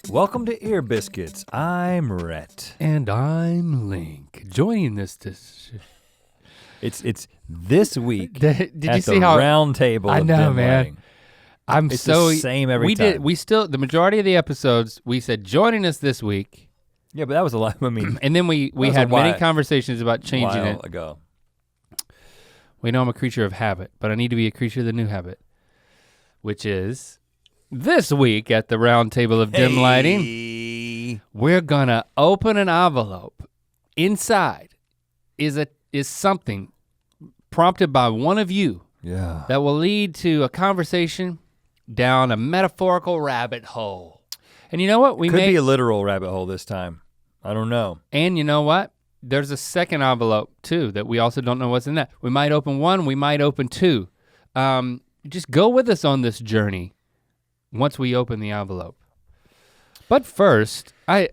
Welcome to Ear Biscuits. I'm Rhett. And I'm Link. Joining this It's this week Did at you see the how round table I of know, dim man. lighting. I'm It's so the same every time. We still the majority of the episodes we said joining us this week. Yeah, but that was a lot. I mean, And then we was had a many while- conversations about changing while it. ago. We know I'm a creature of habit, but I need to be a creature of the new habit, which is this week at the round table of dim lighting. We're gonna open an envelope. Inside is something prompted by one of you Yeah. that will lead to a conversation down a metaphorical rabbit hole. And you know what? Could be a literal rabbit hole this time. I don't know. And you know what? There's a second envelope too that we also don't know what's in that. We might open one, we might open two. Just go with us on this journey once we open the envelope. But first, I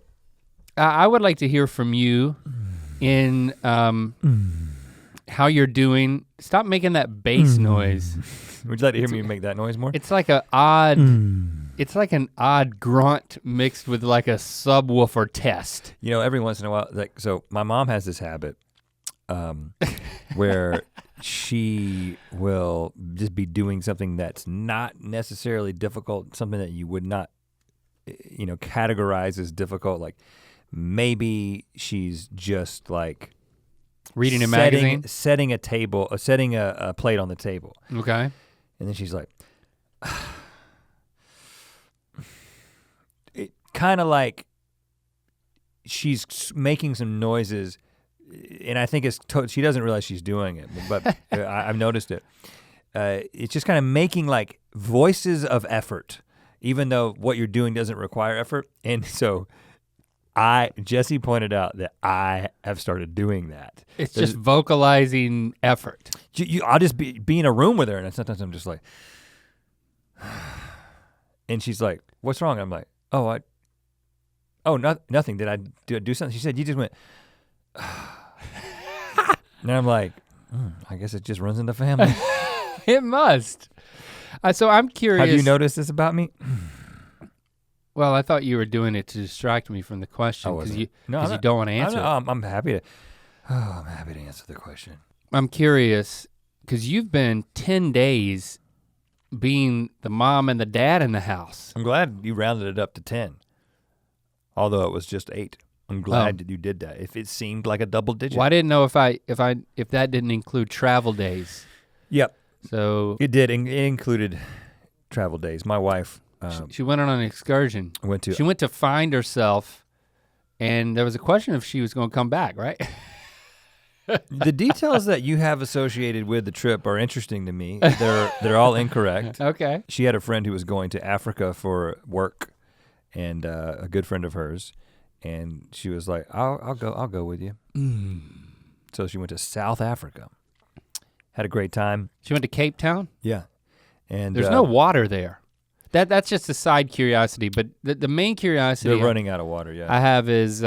would like to hear from you in how you're doing. Stop making that bass noise. Would you like to hear me make that noise more? It's like it's like an odd grunt mixed with like a subwoofer test. You know, every once in a while, like, so my mom has this habit where she will just be doing something that's not necessarily difficult, something that you would not, categorize as difficult. Like maybe she's just like Reading a magazine? setting a plate on the table. Okay. And then she's like, it kind of like she's making some noises, and I think she doesn't realize she's doing it, but I've noticed it. It's just kind of making like voices of effort, even though what you're doing doesn't require effort. And so Jesse pointed out that I have started doing that. It's just vocalizing effort. I'll just be in a room with her, and sometimes I'm just like, and she's like, "What's wrong?" I'm like, nothing. Did I do something? She said, "You just went," and I'm like, I guess it just runs in the family. It must. So I'm curious. Have you noticed this about me? Well, I thought you were doing it to distract me from the question because you don't want to answer. I'm happy to. I'm happy to answer the question. I'm curious because you've been 10 days being the mom and the dad in the house. I'm glad you rounded it up to 10, although it was just 8. I'm glad that you did that. If it seemed like a double digit. Well, I didn't know if that didn't include travel days. Yep. So it did. It included travel days. My wife. She went on an excursion. She went to find herself, and there was a question if she was going to come back, right? The details that you have associated with the trip are interesting to me. They're all incorrect. Okay. She had a friend who was going to Africa for work, and a good friend of hers, and she was like, "I'll go with you." So she went to South Africa. Had a great time. She went to Cape Town? Yeah. And there's no water there. That's just a side curiosity, but the main curiosity they're running out of water, yeah. I have is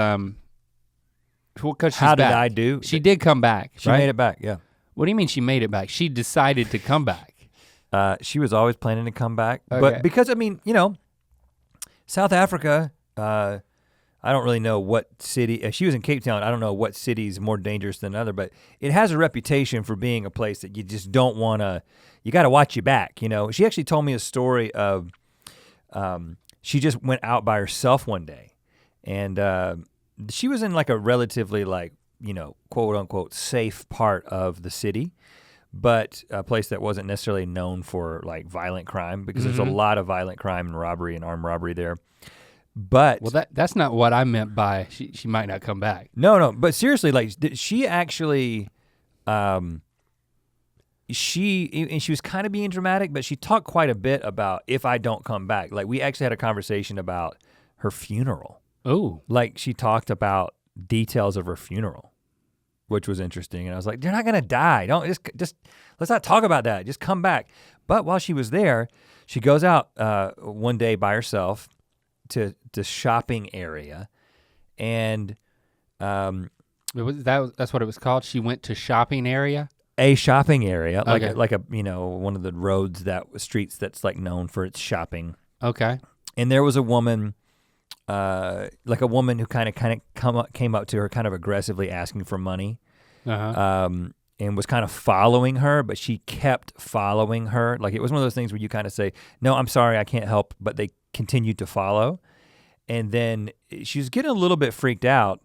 because she's How did back. I do? She did come back. She right? made it back, yeah. What do you mean she made it back? She decided to come back. She was always planning to come back, okay. But because South Africa. I don't really know what city. She was in Cape Town. I don't know what city's more dangerous than another, but it has a reputation for being a place that you just don't want to. You got to watch your back. She actually told me a story of. She just went out by herself one day, and she was in like a relatively quote unquote safe part of the city, but a place that wasn't necessarily known for like violent crime because there's a lot of violent crime and robbery and armed robbery there. But that's not what I meant by she might not come back. No, but seriously, like she actually, she was kind of being dramatic, but she talked quite a bit about if I don't come back. Like we actually had a conversation about her funeral. Oh. Like she talked about details of her funeral, which was interesting. And I was like, "You're not gonna die. Don't just let's not talk about that. Just come back." But while she was there, she goes out one day by herself to the shopping area, and that's what it was called. She went to shopping area. A shopping area, okay. like a one of the streets that's like known for its shopping. Okay. And there was a woman like a woman who kind of came up to her kind of aggressively asking for money. And was kind of following her, but she kept following her. Like it was one of those things where you kind of say, no, I'm sorry, I can't help, but they continued to follow. And then she was getting a little bit freaked out,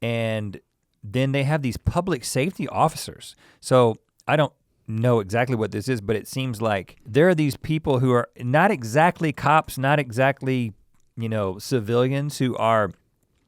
and then they have these public safety officers. So I don't know exactly what this is, but it seems like there are these people who are not exactly cops, not exactly, civilians who are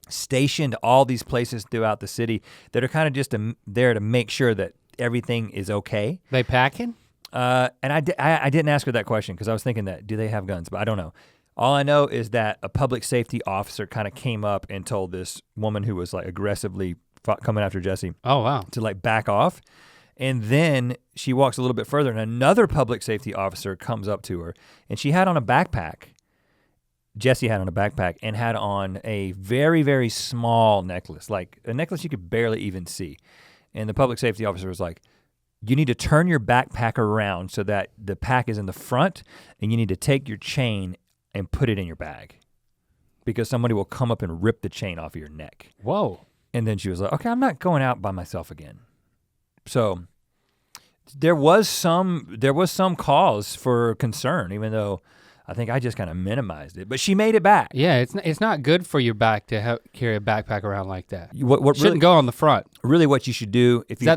stationed all these places throughout the city that are kind of just there to make sure that everything is okay. They packing? And I didn't ask her that question because I was thinking that, do they have guns? But I don't know. All I know is that a public safety officer kind of came up and told this woman who was like aggressively coming after Jesse. Oh, wow. To like back off. And then she walks a little bit further and another public safety officer comes up to her and she had on a backpack. Jesse had on a backpack and had on a very, very small necklace, like a necklace you could barely even see. And the public safety officer was like, you need to turn your backpack around so that the pack is in the front and you need to take your chain and put it in your bag because somebody will come up and rip the chain off of your neck. Whoa. And then she was like, okay, I'm not going out by myself again. So there was some cause for concern, even though I think I just kind of minimized it, but she made it back. Yeah, it's not good for your back to carry a backpack around like that. What Shouldn't really go on the front. Really what you should do if you're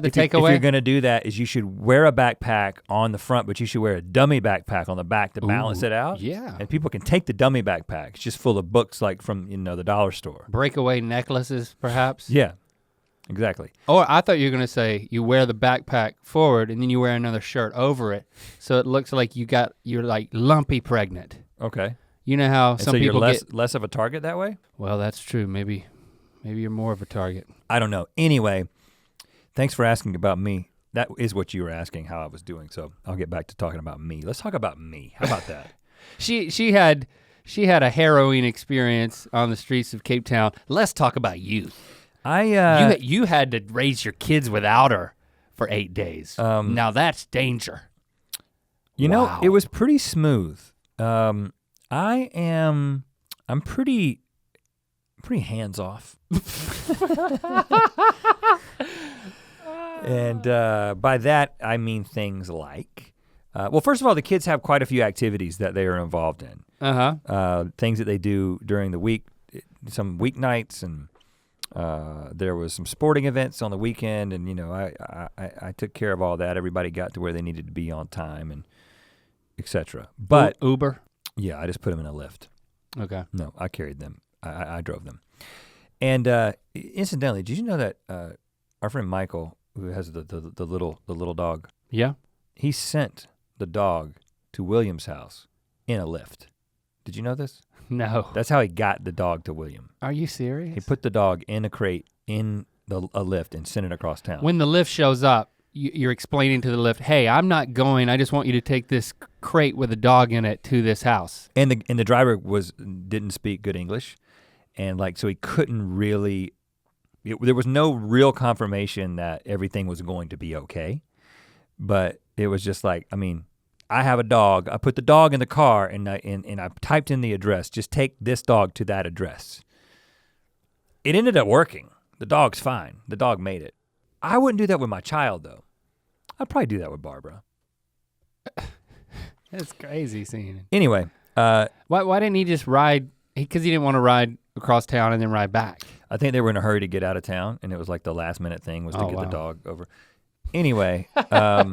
gonna do that is you should wear a backpack on the front, but you should wear a dummy backpack on the back to balance it out. Yeah. And people can take the dummy backpack. It's just full of books like from the dollar store. Breakaway necklaces, perhaps? Yeah, exactly. Or I thought you were gonna say you wear the backpack forward and then you wear another shirt over it so it looks like you're like lumpy pregnant. Okay. You know how some people get less of a target that way? Well, that's true. Maybe you're more of a target. I don't know. Anyway, thanks for asking about me. That is what you were asking, how I was doing. So I'll get back to talking about me. Let's talk about me. How about that? She had a harrowing experience on the streets of Cape Town. Let's talk about you. You had to raise your kids without her for 8 days. Now that's danger. You know, it was pretty smooth. I'm pretty hands off. And by that I mean things like, well, first of all, the kids have quite a few activities that they are involved in. Things that they do during the week, some weeknights, and there was some sporting events on the weekend, and I took care of all that. Everybody got to where they needed to be on time, and etc. But Uber? Yeah, I just put them in a Lyft. Okay. No, I carried them. I drove them. And incidentally, did you know that our friend Michael, who has the little dog? Yeah. He sent the dog to William's house in a Lyft. Did you know this? No. That's how he got the dog to William. Are you serious? He put the dog in a crate in a Lyft and sent it across town. When the Lyft shows up, you're explaining to the Lyft, hey, I'm not going, I just want you to take this crate with a dog in it to this house. And the driver didn't speak good English, and so he couldn't really, there was no real confirmation that everything was going to be okay, but it was just like, I have a dog, I put the dog in the car and I typed in the address, just take this dog to that address. It ended up working. The dog's fine, the dog made it. I wouldn't do that with my child though. I'd probably do that with Barbara. That's crazy seeing it. Anyway. Why didn't he just ride, because he didn't want to ride across town and then ride back? I think they were in a hurry to get out of town, and it was like the last minute thing was to get the dog over. Anyway, by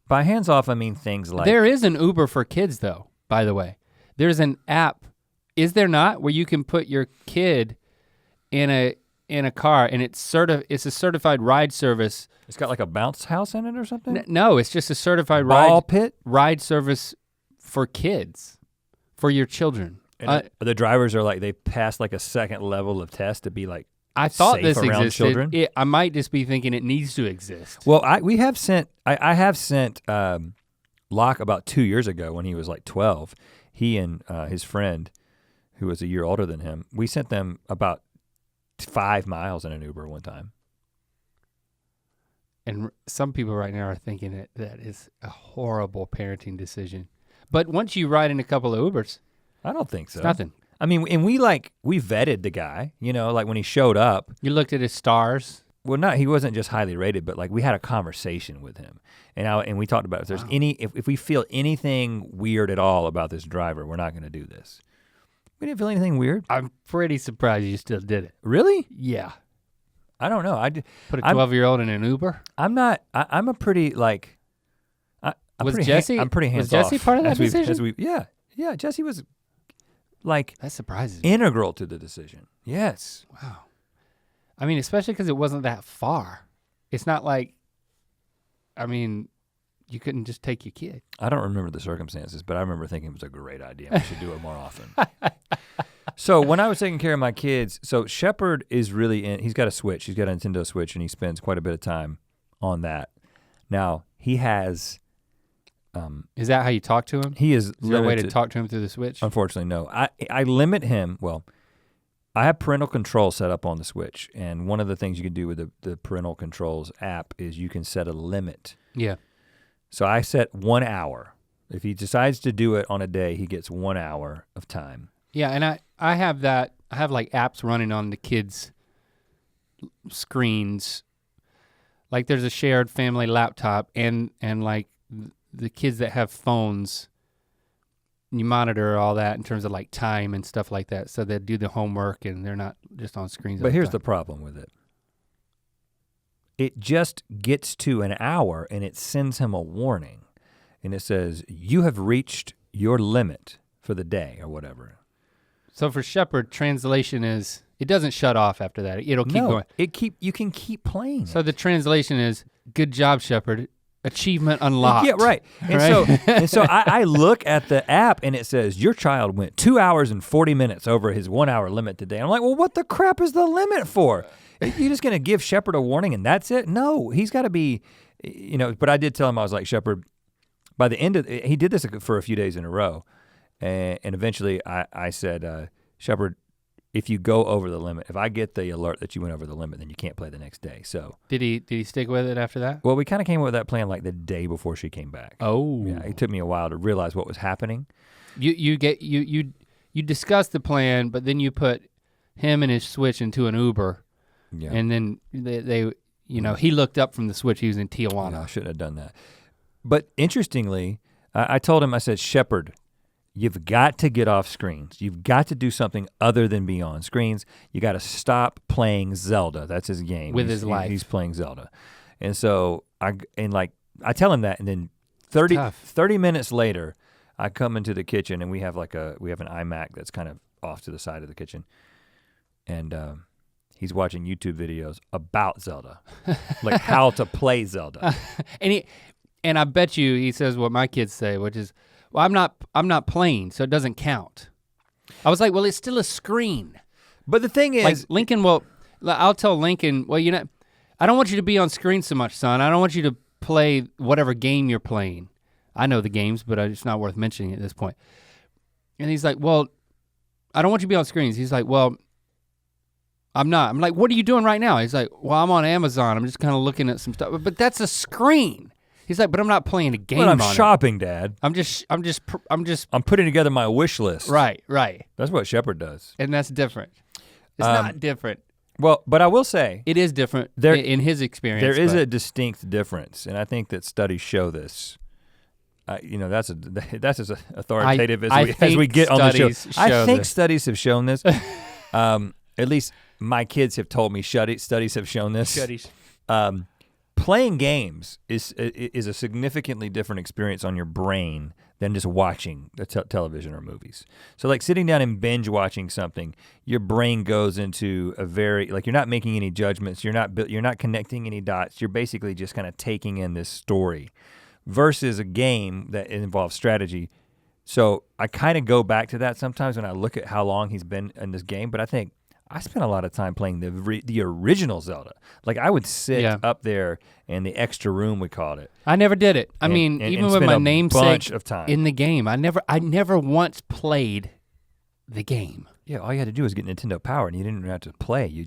hands off I mean things like. There is an Uber for kids though, by the way. There's an app, is there not, where you can put your kid in a car and it's a certified ride service. It's got like a bounce house in it or something? No, it's just a certified ride service for kids, for your children. And the drivers are like, they pass like a second level of test to be like I thought safe this around existed. children. I might just be thinking it needs to exist. Well, I have sent Locke about 2 years ago when he was like 12. He and his friend, who was a year older than him, we sent them about 5 miles in an Uber one time. And some people right now are thinking that is a horrible parenting decision. But once you ride in a couple of Ubers, I don't think so. It's nothing. I mean, and we vetted the guy, you know, like when he showed up. You looked at his stars? Well, he wasn't just highly rated, but like we had a conversation with him. And we talked about if there's if we feel anything weird at all about this driver, we're not gonna do this. We didn't feel anything weird. I'm pretty surprised you still did it. Really? Yeah. I don't know. Put a 12-year-old in an Uber? I'm a pretty like, I'm pretty hands-off. Was Jesse part of that decision? Yeah, Jesse was like that surprises me. Integral to the decision. Yes. Wow. I mean, especially because it wasn't that far. It's not like, I mean, you couldn't just take your kid. I don't remember the circumstances, but I remember thinking it was a great idea. We should do it more often. So when I was taking care of my kids, so Shepard is really he's got a Switch. He's got a Nintendo Switch and he spends quite a bit of time on that. Now, he has... is that how you talk to him? He is there a way to talk to him through the Switch? Unfortunately, no. I limit him, well, I have parental control set up on the Switch, and one of the things you can do with the parental controls app is you can set a limit. Yeah. So I set 1 hour. If he decides to do it on a day, he gets 1 hour of time. Yeah, and I have that, I have like apps running on the kids' screens. Like there's a shared family laptop and like the kids that have phones, you monitor all that in terms of like time and stuff like that, so they do the homework and they're not just on screens. But here's the problem with it. It just gets to an hour and it sends him a warning. And it says, you have reached your limit for the day or whatever. So for Shepard, translation is, it doesn't shut off after that. It'll keep going. You can keep playing. So the translation is, good job, Shepard. Achievement unlocked. Yeah, right. And so I look at the app and it says, your child went 2 hours and 40 minutes over his 1 hour limit today. I'm like, well, what the crap is the limit for? You just gonna give Shepard a warning and that's it? No, he's gotta be, you know, but I did tell him, I was like, Shepard, by the end of, he did this for a few days in a row. And eventually I said, Shepard, if you go over the limit, if I get the alert that you went over the limit, then you can't play the next day. So did he stick with it after that? Well, we kind of came up with that plan like the day before she came back. Oh, yeah. It took me a while to realize what was happening. You discussed the plan, but then you put him and his Switch into an Uber, yeah. And then they you know, he looked up from the Switch. He was in Tijuana. No, I shouldn't have done that. But interestingly, I told him, I said, Shepard, you've got to get off screens. You've got to do something other than be on screens. You got to stop playing Zelda. That's his game. With his life. He's playing Zelda. And so I tell him that, and then 30 minutes later, I come into the kitchen and we have an iMac that's kind of off to the side of the kitchen. And he's watching YouTube videos about Zelda, like how to play Zelda. And I bet you he says what my kids say, which is, well, I'm not playing, so it doesn't count. I was like, well, it's still a screen. But the thing is, like Lincoln I'll tell Lincoln, well, you know, I don't want you to be on screen so much, son. I don't want you to play whatever game you're playing. I know the games, but it's not worth mentioning at this point. And he's like, well, I don't want you to be on screens. He's like, well, I'm not. I'm like, what are you doing right now? He's like, well, I'm on Amazon. I'm just kind of looking at some stuff. But that's a screen. He's like, but I'm not playing a game. But I'm shopping, Dad. I'm putting together my wish list. Right. That's what Shepard does. And that's different. It's not different. Well, but I will say. It is different in his experience. There is a distinct difference, and I think that studies show this. You know, that's as authoritative as we get on the show. I think studies have shown this. At least my kids have told me studies have shown this. Studies. Playing games is a significantly different experience on your brain than just watching the television or movies. So like sitting down and binge watching something, your brain goes into a very, like you're not making any judgments, you're not connecting any dots, you're basically just kind of taking in this story versus a game that involves strategy. So I kind of go back to that sometimes when I look at how long he's been in this game, but I think I spent a lot of time playing the original Zelda. Like I would sit up there in the extra room, we called it. I never did it. Even with my namesake in the game, I never once played the game. Yeah, all you had to do was get Nintendo Power and you didn't even have to play. It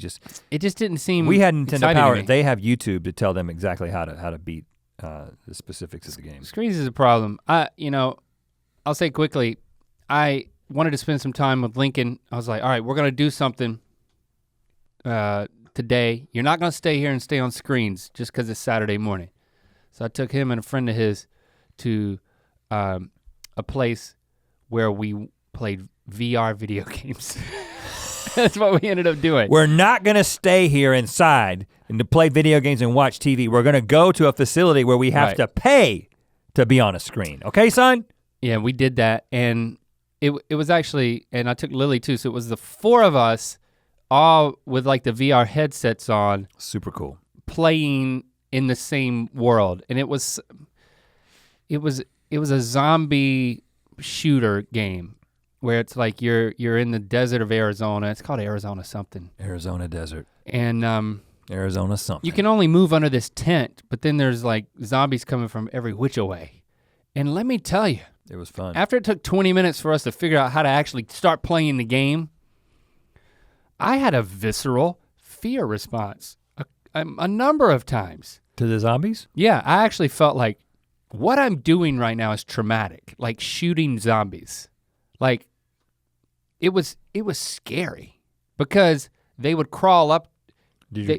just didn't seem. We had Nintendo Power. They have YouTube to tell them exactly how to beat the specifics of the game. Screens is a problem. I'll say quickly, wanted to spend some time with Lincoln. I was like, all right, we're gonna do something today. You're not gonna stay here and stay on screens just because it's Saturday morning. So I took him and a friend of his to a place where we played VR video games. That's what we ended up doing. We're not gonna stay here inside and to play video games and watch TV. We're gonna go to a facility where we have to pay to be on a screen. Okay, son? Yeah, we did that, and it was actually, and I took Lily too, so it was the 4 of us all with like the VR headsets on. Super cool. Playing in the same world, and it was a zombie shooter game where it's like you're in the desert of Arizona. It's called Arizona something. Arizona desert. And Arizona something. you can only move under this tent, but then there's like zombies coming from every which way. And let me tell you, it was fun. after it took 20 minutes for us to figure out how to actually start playing the game, I had a visceral fear response a number of times. To the zombies? Yeah, I actually felt like what I'm doing right now is traumatic, like shooting zombies. Like, it was scary because they would crawl up.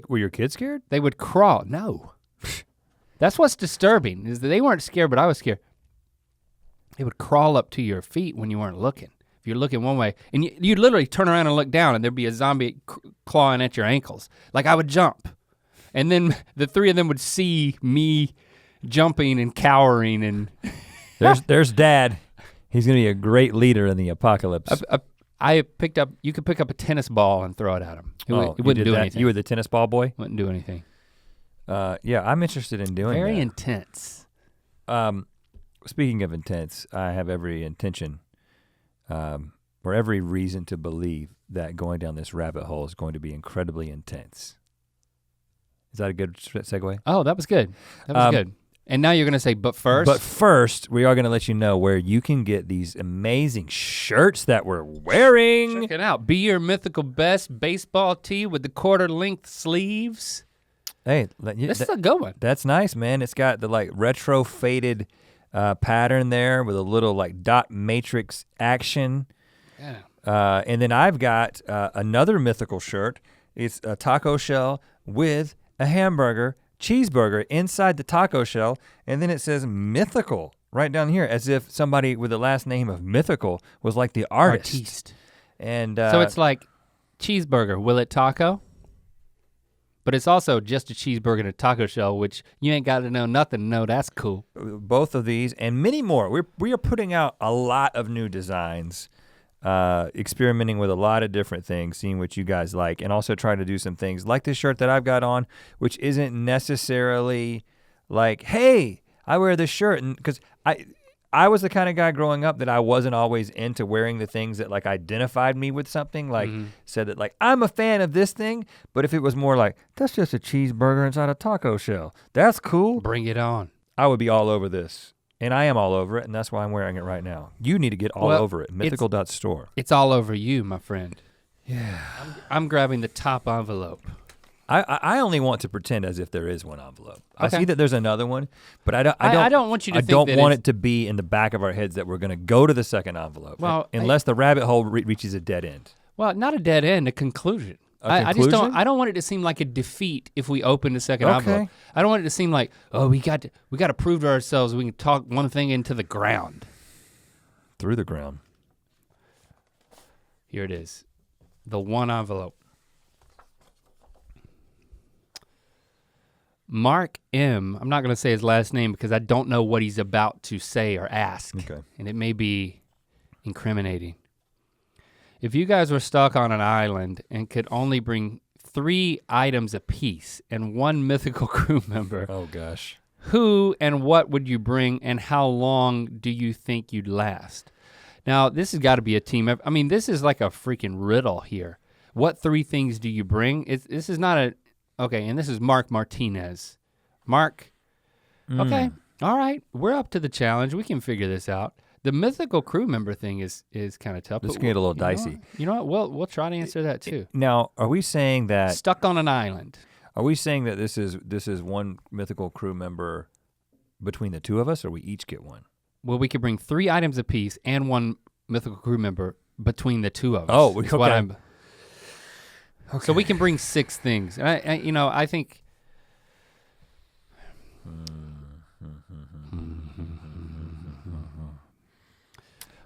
Were your kids scared? They would crawl, no. That's what's disturbing, is that they weren't scared, but I was scared. They would crawl up to your feet when you weren't looking. If you're looking one way, and you'd literally turn around and look down and there'd be a zombie clawing at your ankles. Like I would jump. And then the 3 of them would see me jumping and cowering and. There's Dad. He's gonna be a great leader in the apocalypse. You could pick up a tennis ball and throw it at him. It you wouldn't did do that? anything. You were the tennis ball boy? Wouldn't do anything. Yeah, I'm interested in doing Very that. intense. Speaking of intense, I have every intention, or every reason to believe that going down this rabbit hole is going to be incredibly intense. Is that a good segue? Oh, that was good. That was good. And now you're gonna say, but first? But first, we are gonna let you know where you can get these amazing shirts that we're wearing. Check it out. Be your mythical best baseball tee with the quarter-length sleeves. Hey, this is a good one. That's nice, man. It's got the like retro faded pattern there with a little like dot matrix action. Yeah. And then I've got another mythical shirt. It's a taco shell with a hamburger, cheeseburger inside the taco shell, and then it says Mythical right down here, as if somebody with the last name of Mythical was like the artist. And so it's like cheeseburger, will it taco? But it's also just a cheeseburger and a taco shell, which you ain't got to know nothing to know that's cool. Both of these and many more. We are putting out a lot of new designs, experimenting with a lot of different things, seeing what you guys like, and also trying to do some things like this shirt that I've got on, which isn't necessarily like, hey, I wear this shirt, and because I was the kind of guy growing up that I wasn't always into wearing the things that like identified me with something, like said that like, I'm a fan of this thing, but if it was more like, that's just a cheeseburger inside a taco shell, that's cool. Bring it on. I would be all over this. And I am all over it, and that's why I'm wearing it right now. You need to get all over it, mythical.store. It's all over you, my friend. Yeah. I'm grabbing the top envelope. I only want to pretend as if there is one envelope. Okay. I see that there's another one, but I don't want you to think I don't want it to be in the back of our heads that we're gonna go to the second envelope. Well, unless the rabbit hole reaches a dead end. Well, not a dead end, a conclusion. I don't want it to seem like a defeat if we open the second envelope. I don't want it to seem like, oh, we got to prove to ourselves we can talk one thing into the ground. Through the ground. Here it is. The one envelope. Mark M. I'm not gonna say his last name because I don't know what he's about to say or ask. Okay. And it may be incriminating. If you guys were stuck on an island and could only bring 3 items apiece and 1 mythical crew member. Oh gosh. Who and what would you bring and how long do you think you'd last? Now this has gotta be a team effort. I mean, this is like a freaking riddle here. What 3 things do you bring? This is not a, okay, and this is Mark Martinez. Mark, okay, all right, we're up to the challenge. We can figure this out. The mythical crew member thing is kind of tough. This can get a little dicey. You know what? We'll try to answer that too. Now, are we saying that stuck on an island? Are we saying that this is one mythical crew member between the 2 of us, or we each get one? Well, we could bring 3 items apiece and 1 mythical crew member between the two of us. Oh, is okay. what I'm. Okay. So we can bring 6 things, and I think.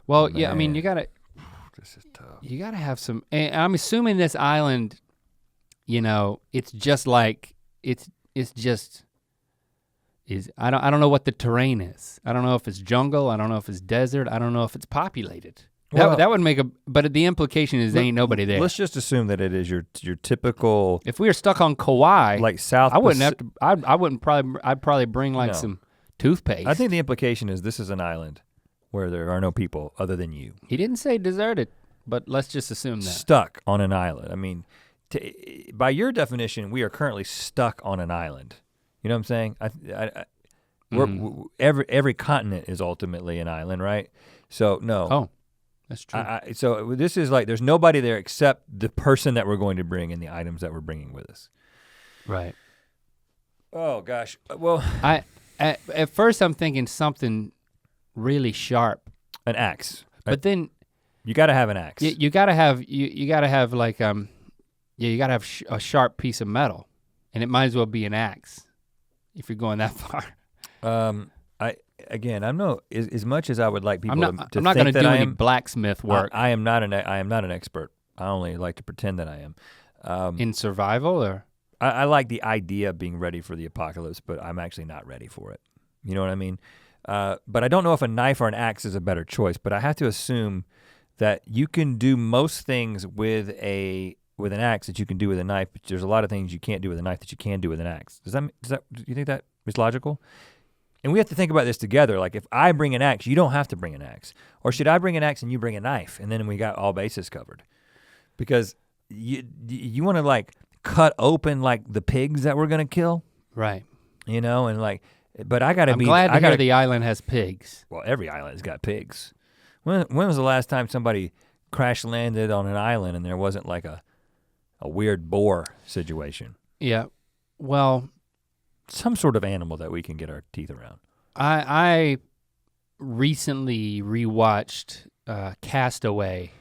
Well, yeah, I mean, you gotta. This is tough. You gotta have some, and I'm assuming this island, it's just like it's just is. I don't know what the terrain is. I don't know if it's jungle. I don't know if it's desert. I don't know if it's populated. Well, that would make but the implication is there ain't nobody there. Let's just assume that it is your typical. If we were stuck on Kauai, like South. I wouldn't have to. I wouldn't probably. I'd probably bring like some toothpaste. I think the implication is this is an island where there are no people other than you. He didn't say deserted, but let's just assume that. Stuck on an island. I mean, by your definition, we are currently stuck on an island. You know what I'm saying? Every continent is ultimately an island, right? So no. Oh, that's true. So this is like there's nobody there except the person that we're going to bring and the items that we're bringing with us. Right. Oh gosh. Well, at first I'm thinking something really sharp. An axe. But then you got to have an axe. You got to have you got to have like you got to have a sharp piece of metal, and it might as well be an axe if you're going that far. I'm no as much as I would like people I'm to not think going to that do I any am, blacksmith work. I am not an expert. I only like to pretend that I am. In survival, or I like the idea of being ready for the apocalypse, but I'm actually not ready for it. You know what I mean? But I don't know if a knife or an axe is a better choice, but I have to assume that you can do most things with an axe that you can do with a knife, but there's a lot of things you can't do with a knife that you can do with an axe. Do you think that is logical? And we have to think about this together. Like if I bring an axe, you don't have to bring an axe. Or should I bring an axe and you bring a knife? And then we got all bases covered. Because you wanna like cut open like the pigs that we're gonna kill. right. And like, but I gotta I'm glad to hear the island has pigs. Well, every island's got pigs. When was the last time somebody crash landed on an island and there wasn't like a weird boar situation? Yeah. Well, some sort of animal that we can get our teeth around. I recently rewatched Castaway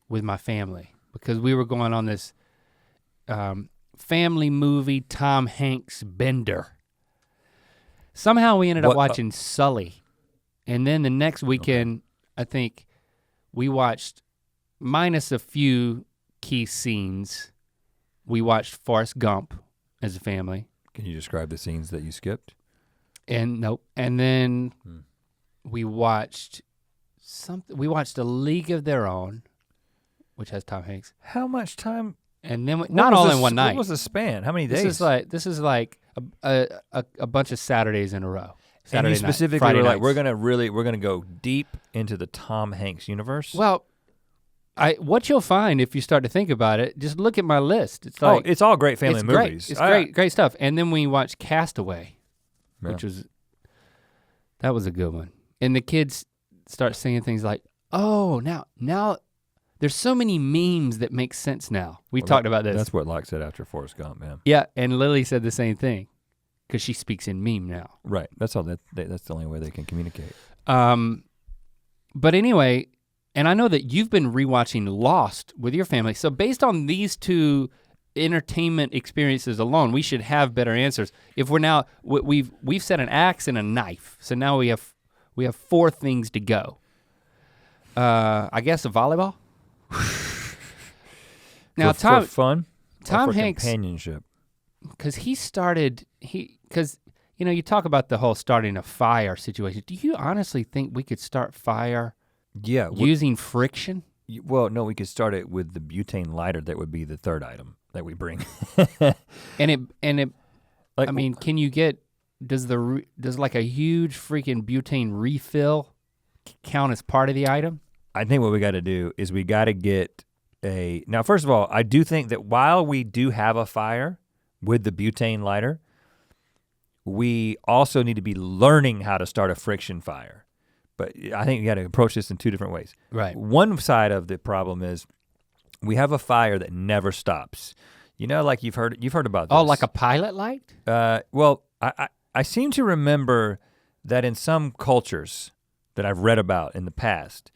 with my family because we were going on this family movie Tom Hanks bender. Somehow we ended up watching Sully. And then the next weekend, I think we watched, minus a few key scenes, we watched Forrest Gump as a family. Can you describe the scenes that you skipped? And nope. And then we watched we watched A League of Their Own, which has Tom Hanks. How much time? And then not all in one night. What was the span? How many days? This is like a bunch of Saturdays in a row. Saturday and you specifically night, Friday were like, nights. we're gonna go deep into the Tom Hanks universe. Well, what you'll find if you start to think about it, just look at my list. It's like it's all great family movies. It's great stuff. And then we watched Castaway, which was a good one. And the kids start saying things like, "Oh, now there's so many memes that make sense now." We talked about this. That's what Locke said after Forrest Gump, man. Yeah, and Lily said the same thing, because she speaks in meme now. Right. That's all. That's the only way they can communicate. But anyway. And I know that you've been rewatching Lost with your family. So based on these two entertainment experiences alone, we should have better answers. If we're now, we've set an axe and a knife. So now we have 4 things to go. I guess a volleyball? Now for fun? Tom or for Hanks, companionship? because you talk about the whole starting a fire situation. Do you honestly think we could start fire Yeah. using friction? Well, no, we could start it with the butane lighter. That would be the third item that we bring. and it. Like, I mean, can you get? Does like a huge freaking butane refill count as part of the item? I think what we got to do is we got to get now. First of all, I do think that while we do have a fire with the butane lighter, we also need to be learning how to start a friction fire. But I think you got to approach this in 2 different ways. Right. One side of the problem is we have a fire that never stops. You know, like you've heard about this. Oh, like a pilot light? Well, I seem to remember that in some cultures that I've read about in the past,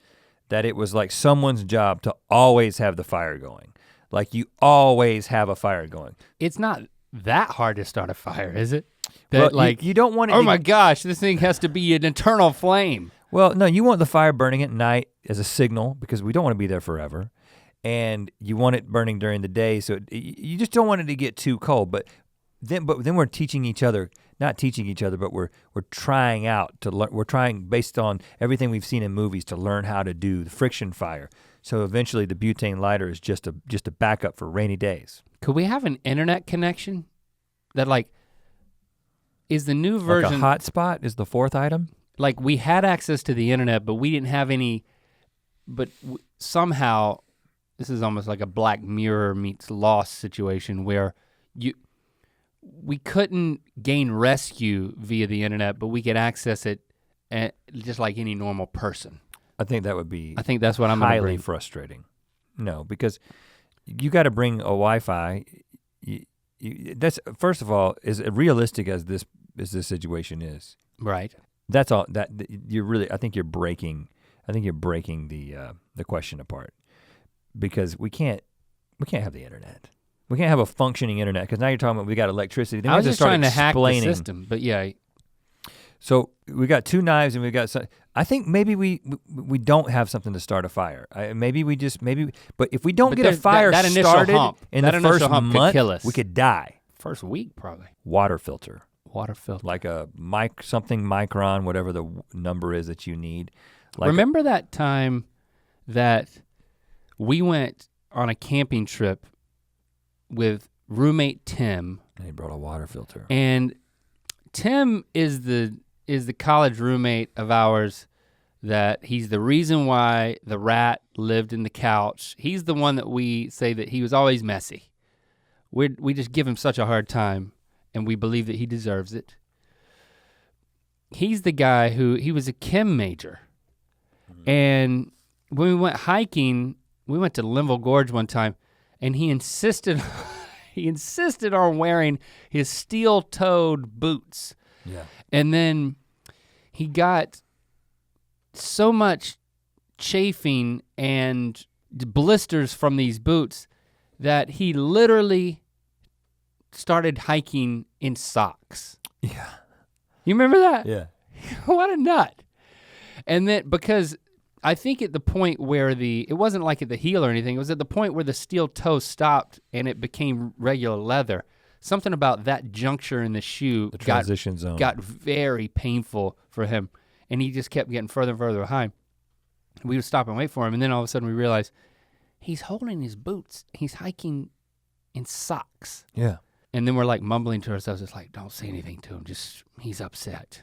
that it was like someone's job to always have the fire going. Like you always have a fire going. It's not that hard to start a fire, is it? That you don't want it oh my gosh, this thing has to be an eternal flame. Well, no, you want the fire burning at night as a signal because we don't want to be there forever. And you want it burning during the day, so you just don't want it to get too cold. But then we're teaching each other, not teaching each other, but we're trying out to learn. We're trying based on everything we've seen in movies to learn how to do the friction fire. So eventually, the butane lighter is just a backup for rainy days. Could we have an internet connection that like is the new version? Like a hotspot is the fourth item. Like we had access to the internet, but we didn't have any. But somehow. This is almost like a Black Mirror meets Lost situation where we couldn't gain rescue via the internet, but we could access it just like any normal person. I think that would be. I think that's what I'm gonna bring. Highly frustrating. No, because you got to bring a Wi-Fi. That's first of all, as realistic as this situation is. Right. That's all. That you're really. I think you're breaking the question apart. Because we can't have the internet. We can't have a functioning internet because now you're talking about we got electricity. Then I was just trying to hack the system, but yeah. So we got two knives and we got some, I think maybe we don't have something to start a fire. But if we don't get a fire started in the first month, we could die. First week probably. Water filter. Like a something micron, whatever the number is that you need. Remember that time that we went on a camping trip with roommate Tim. And he brought a water filter. And Tim is the college roommate of ours that he's the reason why the rat lived in the couch. He's the one that we say that he was always messy. We just give him such a hard time and we believe that he deserves it. He's the guy he was a chem major. Mm-hmm. And when we went hiking, we went to Linville Gorge one time and he insisted on wearing his steel-toed boots. Yeah. And then he got so much chafing and blisters from these boots that he literally started hiking in socks. Yeah. You remember that? Yeah. What a nut. And then because I think at the point where it wasn't like at the heel or anything, it was at the point where the steel toe stopped and it became regular leather. Something about that juncture in the shoe the transition zone got very painful for him. And he just kept getting further and further behind. We would stop and wait for him and then all of a sudden we realized he's holding his boots. He's hiking in socks. Yeah. And then we're like mumbling to ourselves, it's like, don't say anything to him, he's upset.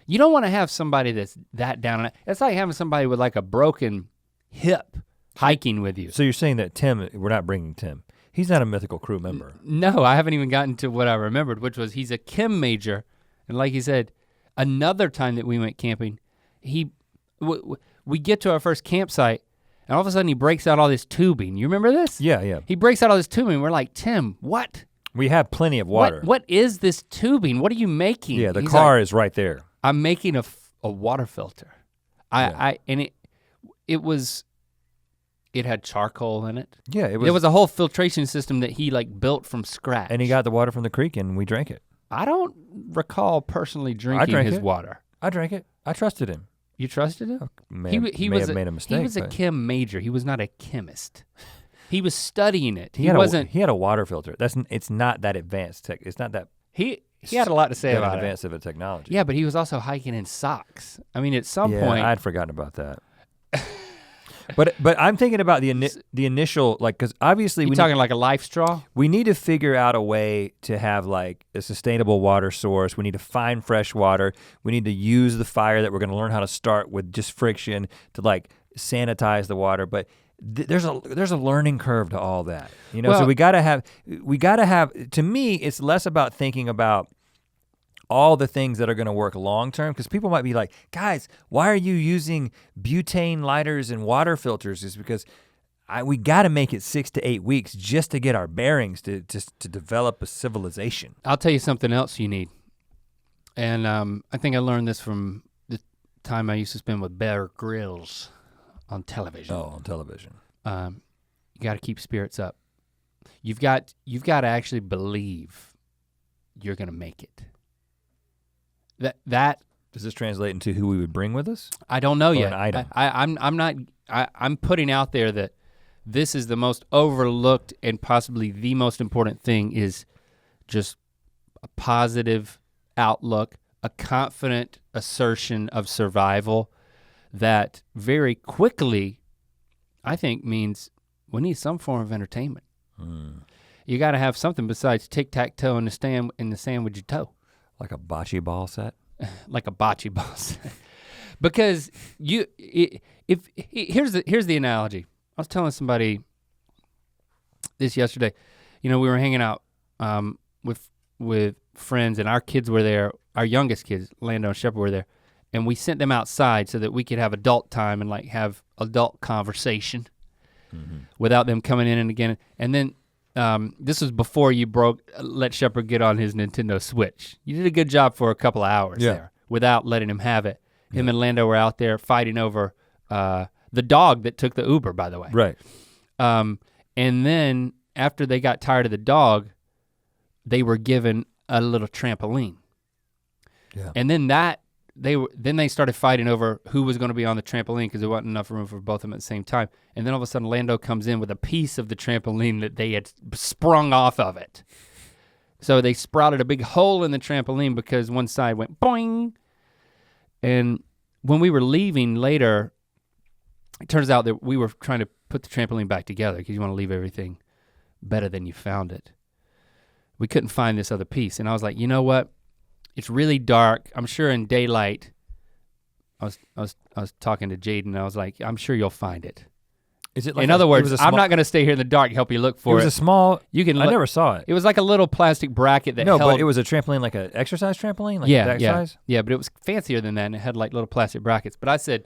You don't want to have somebody that's that down on it. It's like having somebody with like a broken hip hiking with you. So you're saying that we're not bringing Tim. He's not a Mythical crew member. No, I haven't even gotten to what I remembered, which was he's a chem major. And like he said, another time that we went camping, we get to our first campsite and all of a sudden he breaks out all this tubing. You remember this? Yeah, yeah. He breaks out all this tubing. We're like, Tim, what? We have plenty of water. What is this tubing? What are you making? Yeah, the car is right there. I'm making a water filter. It had charcoal in it. Yeah, it was a whole filtration system that he like built from scratch. And he got the water from the creek and we drank it. I don't recall personally drinking his water. I drank it. I trusted him. You trusted him? He may have made a mistake. He was a chem major. He was not a chemist. He was studying it. He had a water filter. It's not that advanced tech. It's not that. He had a lot to say about advance of a technology. Yeah, but he was also hiking in socks. I mean, at some point. I'd forgotten about that. but I'm thinking about the initial, like, because obviously we're talking like a life straw? We need to figure out a way to have like a sustainable water source. We need to find fresh water. We need to use the fire that we're gonna learn how to start with just friction to like sanitize the water. But there's a learning curve to all that, you know. So we gotta have. To me, it's less about thinking about all the things that are gonna work long term, because people might be like, guys, why are you using butane lighters and water filters? Is because we gotta make it 6 to 8 weeks just to get our bearings to develop a civilization. I'll tell you something else you need, and I think I learned this from time I used to spend with Bear Grylls on television. Oh, on television. You got to keep spirits up. You've got to actually believe you're gonna make it. That does this translate into who we would bring with us? I don't know yet. An item. I'm putting out there that this is the most overlooked and possibly the most important thing is just a positive outlook, a confident assertion of survival that very quickly, I think means we need some form of entertainment. You gotta have something besides tic-tac-toe in the sand with your toe. Like a bocce ball set? Like a bocce ball set. Because here's the analogy. I was telling somebody this yesterday. You know, we were hanging out with friends and our kids were there, our youngest kids, Lando and Shepard were there, and we sent them outside so that we could have adult time and like have adult conversation without them coming in and again. And then this was before you let Shepard get on his Nintendo Switch. You did a good job for a couple of hours there without letting him have it. Him and Lando were out there fighting over the dog that took the Uber, by the way. Right. And then after they got tired of the dog, they were given a little trampoline. Yeah. And then they started fighting over who was gonna be on the trampoline because there wasn't enough room for both of them at the same time. And then all of a sudden Lando comes in with a piece of the trampoline that they had sprung off of it. So they sprouted a big hole in the trampoline because one side went boing. And when we were leaving later, it turns out that we were trying to put the trampoline back together because you wanna leave everything better than you found it. We couldn't find this other piece. And I was like, you know what? It's really dark. I'm sure in daylight, I was talking to Jaden and I was like, I'm sure you'll find it. Is it like in other words, I'm not gonna stay here in the dark and help you look for it. It was a small, I never saw it. It was like a little plastic bracket that held. No, but it was a trampoline, like an exercise trampoline? Like that size? Yeah, but it was fancier than that and it had like little plastic brackets. But I said,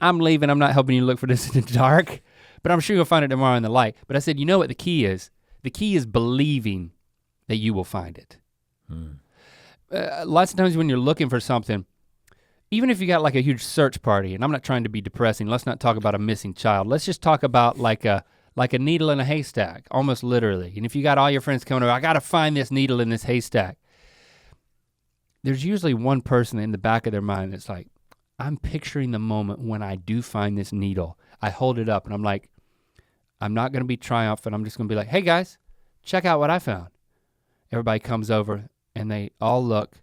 I'm leaving, I'm not helping you look for this in the dark, but I'm sure you'll find it tomorrow in the light. But I said, you know what the key is? The key is believing that you will find it. Lots of times when you're looking for something, even if you got like a huge search party, and I'm not trying to be depressing, let's not talk about a missing child. Let's just talk about like a needle in a haystack, almost literally. And if you got all your friends coming over, I gotta find this needle in this haystack. There's usually one person in the back of their mind that's like, I'm picturing the moment when I do find this needle. I hold it up and I'm like, I'm not gonna be triumphant, I'm just gonna be like, hey guys, check out what I found. Everybody comes over and they all look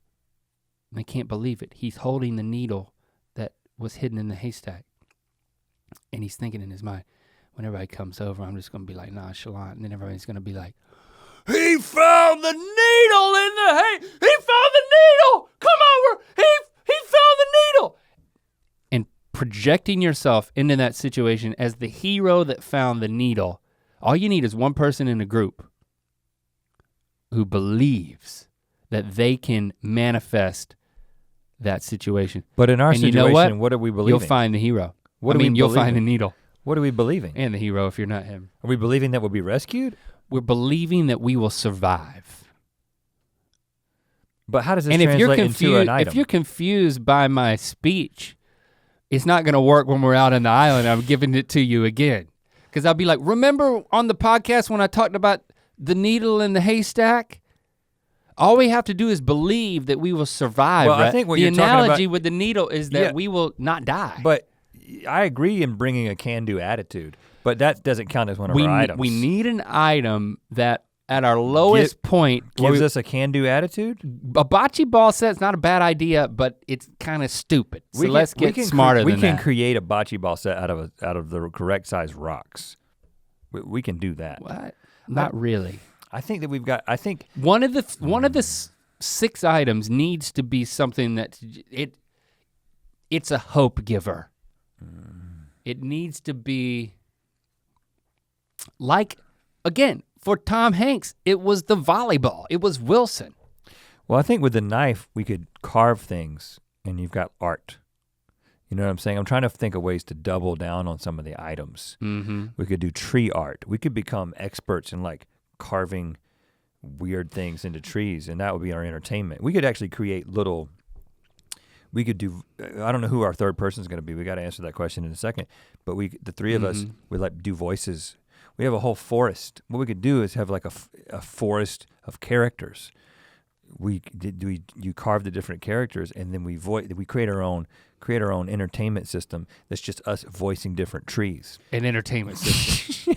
and they can't believe it. He's holding the needle that was hidden in the haystack. And he's thinking in his mind, when everybody comes over, I'm just gonna be like nonchalant, and then everybody's gonna be like, he found the needle in the hay, he found the needle, come over, he found the needle. And projecting yourself into that situation as the hero that found the needle, all you need is one person in a group who believes that they can manifest that situation. But in our situation, what are we believing? You'll find the hero. You'll find the needle. What are we believing? And the hero if you're not him. Are we believing that we'll be rescued? We're believing that we will survive. But how does this translate into an item? If you're confused by my speech, it's not gonna work when we're out on the island. I'm giving it to you again. Because I'll be like, remember on the podcast when I talked about the needle in the haystack? All we have to do is believe that we will survive. Well, Rhett. I think what the you're talking analogy about, with the needle is that we will not die. But I agree in bringing a can-do attitude, but that doesn't count as one of our items. We need an item that at our lowest point gives us a can-do attitude. A bocce ball set's not a bad idea, but it's kind of stupid. So let's get smarter than that. We can create a bocce ball set out of the correct size rocks. We can do that. What? Not really. I think that we've got, one of the 6 items needs to be something that it's a hope giver. It needs to be like, again, for Tom Hanks, it was the volleyball, it was Wilson. Well, I think with the knife, we could carve things and you've got art. You know what I'm saying? I'm trying to think of ways to double down on some of the items. We could do tree art. We could become experts in like carving weird things into trees, and that would be our entertainment. We could actually create little we could do, I don't know who our third person is gonna be. We gotta answer that question in a second. But the three of us, we like do voices. We have a whole forest. What we could do is have like a forest of characters. You carve the different characters and then we create our own entertainment system that's just us voicing different trees. An entertainment system.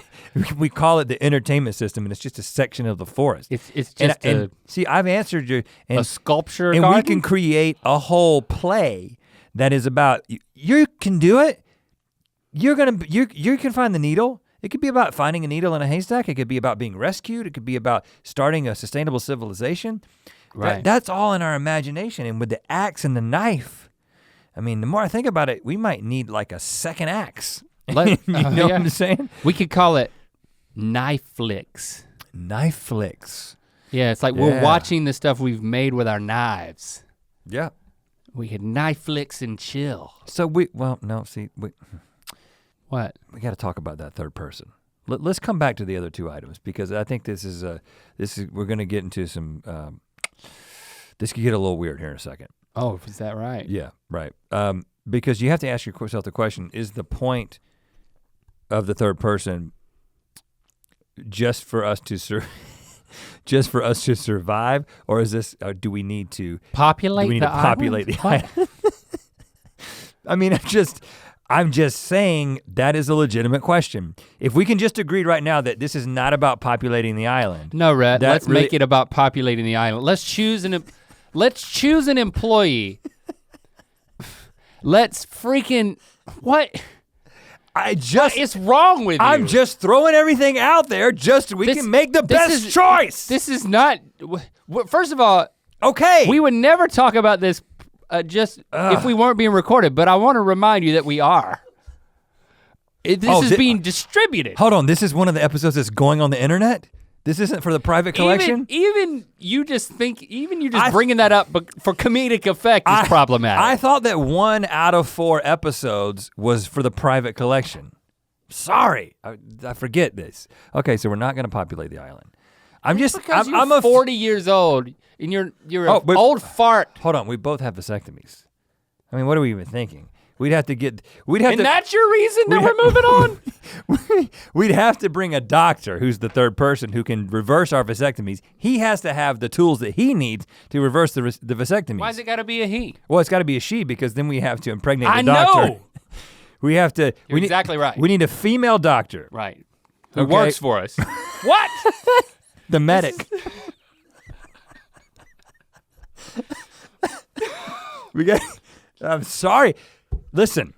We call it the entertainment system, and it's just a section of the forest. It's just see, I've answered you. And, a sculpture and garden? we can create a whole play that is about you can do it. You can find the needle. It could be about finding a needle in a haystack. It could be about being rescued. It could be about starting a sustainable civilization. Right. That's all in our imagination. And with the axe and the knife, I mean, the more I think about it, we might need like a second axe. You know what I'm saying? We could call it knife flicks. Knife flicks. Yeah, it's like we're watching the stuff we've made with our knives. Yeah. We could knife flicks and chill. So what? We got to talk about that third person. Let's come back to the other two items because I think we're gonna get into some, this could get a little weird here in a second. Oh, is that right? Yeah, right. Because you have to ask yourself the question, is the point of the third person just for us to survive, or is this, do we need to populate the island? I mean, I'm just saying that is a legitimate question. If we can just agree right now that this is not about populating the island. No, Rhett, let's make it about populating the island. Let's choose an employee. Let's freaking, what? What is wrong with you? I'm just throwing everything out there just so we can make the best choice. This is not, first of all, okay. We would never talk about this if we weren't being recorded, but I want to remind you that we are. This is being distributed. Hold on, this is one of the episodes that's going on the internet? This isn't for the private collection? Even you just bringing that up for comedic effect is problematic. I thought that 1 out of 4 episodes was for the private collection. Sorry, I forget this. Okay, so we're not gonna populate the island. I'm 40 years old and you're an old fart. Hold on, we both have vasectomies. I mean, what are we even thinking? And that's your reason that we're moving on? We'd have to bring a doctor who's the third person who can reverse our vasectomies. He has to have the tools that he needs to reverse the vasectomies. Why's it gotta be a he? Well, it's gotta be a she because then we have to impregnate the doctor. I know! We have to. You're exactly right. We need a female doctor. Right. Who works for us. What? The medic. I'm sorry. Listen,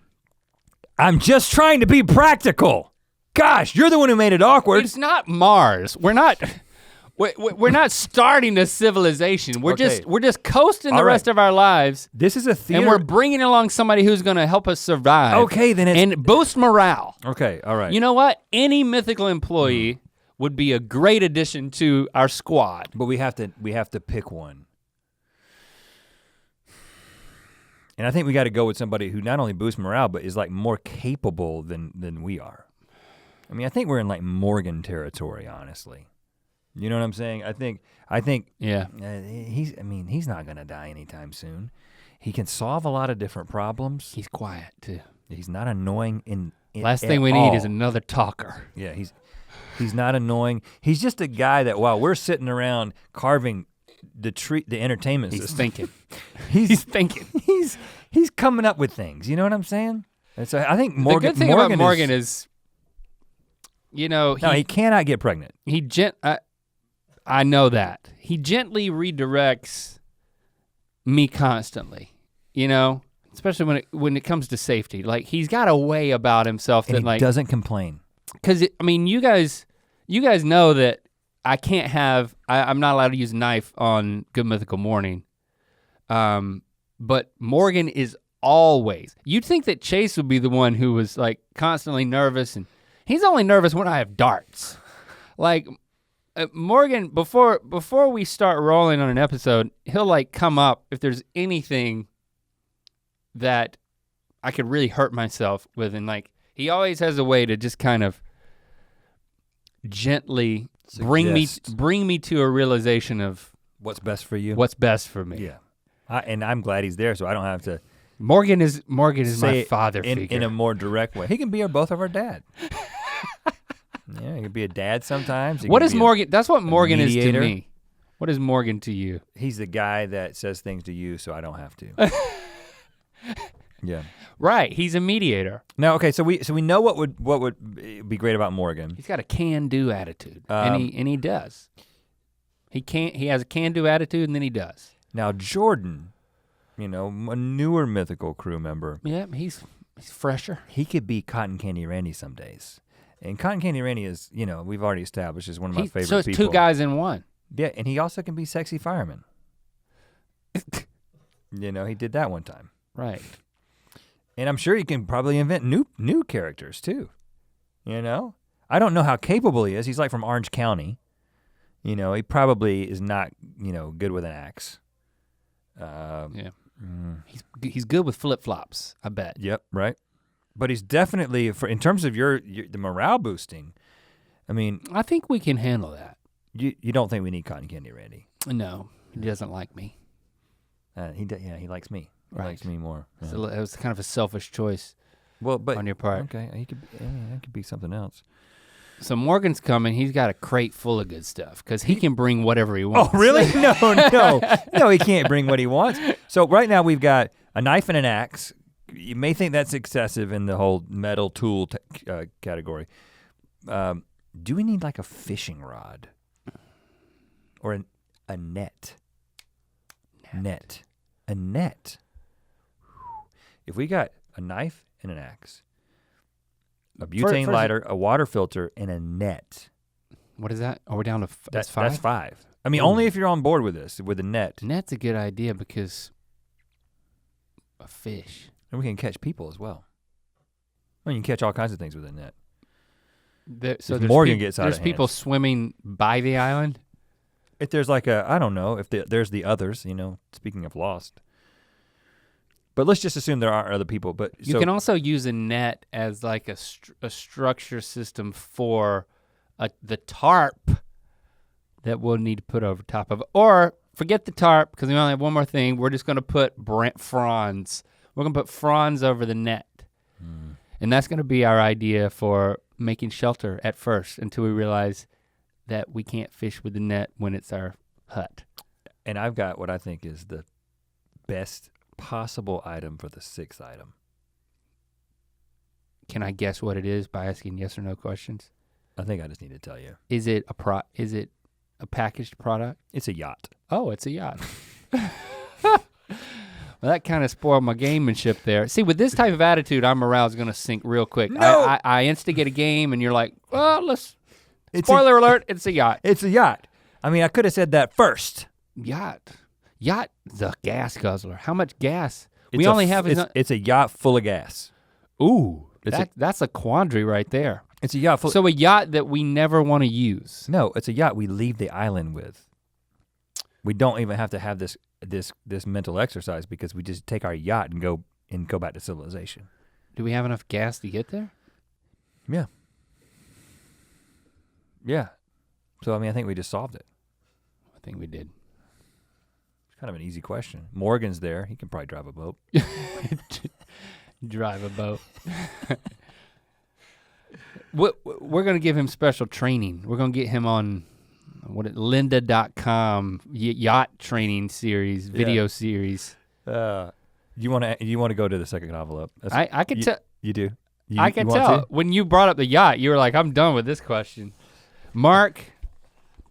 I'm just trying to be practical. Gosh, you're the one who made it awkward. It's not Mars. We're not starting a civilization. We're just coasting the rest of our lives. This is a theater. And we're bringing along somebody who's gonna help us survive. Okay, then and boost morale. Okay, all right. You know what? Any mythical employee would be a great addition to our squad. But we have to pick one. And I think we got to go with somebody who not only boosts morale, but is like more capable than we are. I mean, I think we're in like Morgan territory, honestly. You know what I'm saying? I think. Yeah. He's not gonna die anytime soon. He can solve a lot of different problems. He's quiet too. He's not annoying Last thing we need is another talker. Yeah, he's not annoying. He's just a guy that while we're sitting around carving the entertainment system. He's thinking. He's thinking. He's coming up with things. You know what I'm saying? And so I think Morgan. The good thing about Morgan is, you know, he cannot get pregnant. I know that. He gently redirects me constantly. You know, especially when it comes to safety. Like he's got a way about himself that he doesn't complain. Because I mean, you guys know that I can't have. I'm not allowed to use a knife on Good Mythical Morning. But Morgan is always. You'd think that Chase would be the one who was like constantly nervous, and he's only nervous when I have darts. Like Morgan, before we start rolling on an episode, he'll like come up if there's anything that I could really hurt myself with, and like he always has a way to just kind of gently bring me to a realization of what's best for you. What's best for me. Yeah. And I'm glad he's there, so I don't have to. Morgan is my father figure. In a more direct way. He can be both of our dad. Yeah, he can be a dad sometimes. What is Morgan? That's what Morgan is to me. What is Morgan to you? He's the guy that says things to you so I don't have to. Yeah. Right, he's a mediator. Now, okay, so we know what would be great about Morgan. He's got a can-do attitude, and he does. He has a can-do attitude, and then he does. Now Jordan, a newer Mythical crew member. Yeah, he's fresher. He could be Cotton Candy Randy some days. And Cotton Candy Randy is, we've already established, is one of my favorite people. So it's two guys in one. Yeah, and he also can be Sexy Fireman. He did that one time. Right. And I'm sure he can probably invent new characters too. I don't know how capable he is. He's like from Orange County. He probably is not, good with an axe. Yeah. He's good with flip-flops, I bet. Yep, right. But he's definitely, in terms of the morale boosting, I think we can handle that. You don't think we need Cotton Candy Randy? No, he doesn't like me. He likes me. He likes me more. Yeah. So it was kind of a selfish choice. But on your part. Okay, that could be something else. So Morgan's coming, he's got a crate full of good stuff, because he can bring whatever he wants. Oh, really? No, he can't bring what he wants. So right now we've got a knife and an axe. You may think that's excessive in the whole metal tool category. Do we need like a fishing rod? Or a net? Net. A net. If we got a knife and an axe, a butane lighter, a water filter, and a net. What is that? Are we down to that's 5? That's 5. Only if you're on board with this, with a net. Net's a good idea because a fish. And we can catch people as well. You can catch all kinds of things with a net. So Morgan gets out of There's people swimming by the island? If there's like I don't know, if there's the others, speaking of Lost. But let's just assume there are other people. But you can also use a net as like a structure system for the tarp that we'll need to put over top of it. Or forget the tarp, because we only have one more thing. We're just gonna put fronds. We're gonna put fronds over the net. And that's gonna be our idea for making shelter at first, until we realize that we can't fish with the net when it's our hut. And I've got what I think is the best possible item for the 6th item. Can I guess what it is by asking yes or no questions? I think I just need to tell you. Is it a packaged product? It's a yacht. Oh, it's a yacht. Well, that kind of spoiled my gamemanship there. See, with this type of attitude, our morale's gonna sink real quick. No! I instigate a game and you're like, well, spoiler alert, it's a yacht. It's a yacht. I could have said that first. Yacht, the gas guzzler. How much gas? We only have it's a yacht full of gas. Ooh, that's a quandary right there. It's a yacht full. So a yacht that we never want to use. No, it's a yacht we leave the island with. We don't even have to have this mental exercise, because we just take our yacht and go back to civilization. Do we have enough gas to get there? Yeah. Yeah. So I think we just solved it. I think we did. It's kind of an easy question. Morgan's there. He can probably drive a boat. Drive a boat. We're gonna give him special training. We're gonna get him on lynda.com yacht training series, video series. You want to go to the second envelope? I can tell. You do. I can tell. When you brought up the yacht, you were like, I'm done with this question. Mark,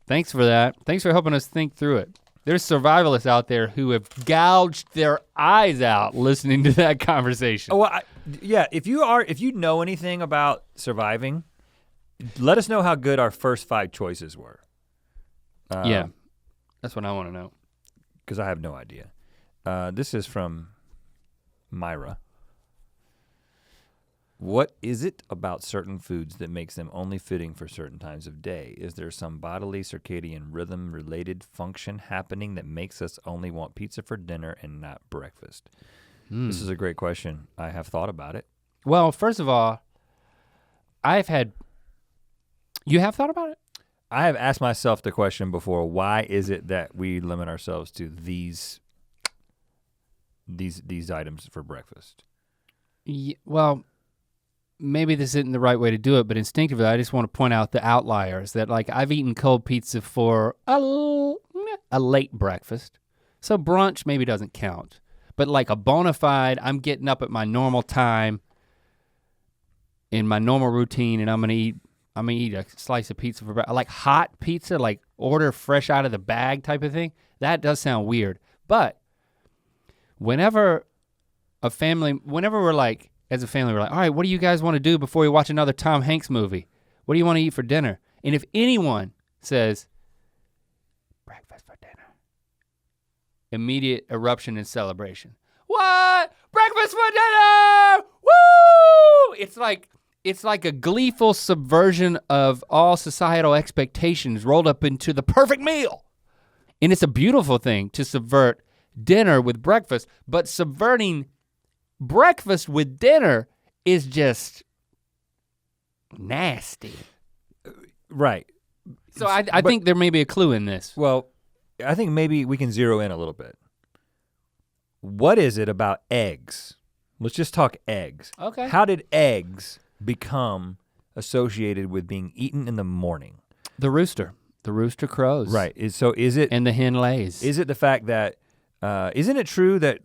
thanks for that. Thanks for helping us think through it. There's survivalists out there who have gouged their eyes out listening to that conversation. Oh, well, if you know anything about surviving, let us know how good our first 5 choices were. Yeah, that's what I want to know. Because I have no idea. This is from Myra. What is it about certain foods that makes them only fitting for certain times of day? Is there some bodily circadian rhythm related function happening that makes us only want pizza for dinner and not breakfast? This is a great question. I have thought about it. Well, first of all, you have thought about it? I have asked myself the question before, why is it that we limit ourselves to these these items for breakfast. Well, maybe this isn't the right way to do it, but instinctively I just want to point out the outliers that like I've eaten cold pizza for a late breakfast. So brunch maybe doesn't count. But like a bona fide, I'm getting up at my normal time in my normal routine and I'm gonna eat a slice of pizza for breakfast. Like hot pizza, like order fresh out of the bag type of thing. That does sound weird. But whenever we're like, as a family, we're like, all right, what do you guys want to do before we watch another Tom Hanks movie? What do you want to eat for dinner? And if anyone says, breakfast for dinner, immediate eruption and celebration. What? Breakfast for dinner! Woo! It's like a gleeful subversion of all societal expectations rolled up into the perfect meal. And it's a beautiful thing to subvert dinner with breakfast, but subverting breakfast with dinner is just nasty. Right. So I think there may be a clue in this. Well, I think maybe we can zero in a little bit. What is it about eggs? Let's just talk eggs. Okay. How did eggs become associated with being eaten in the morning? The rooster crows. Right, so is it? And the hen lays. Is it the fact that, isn't it true that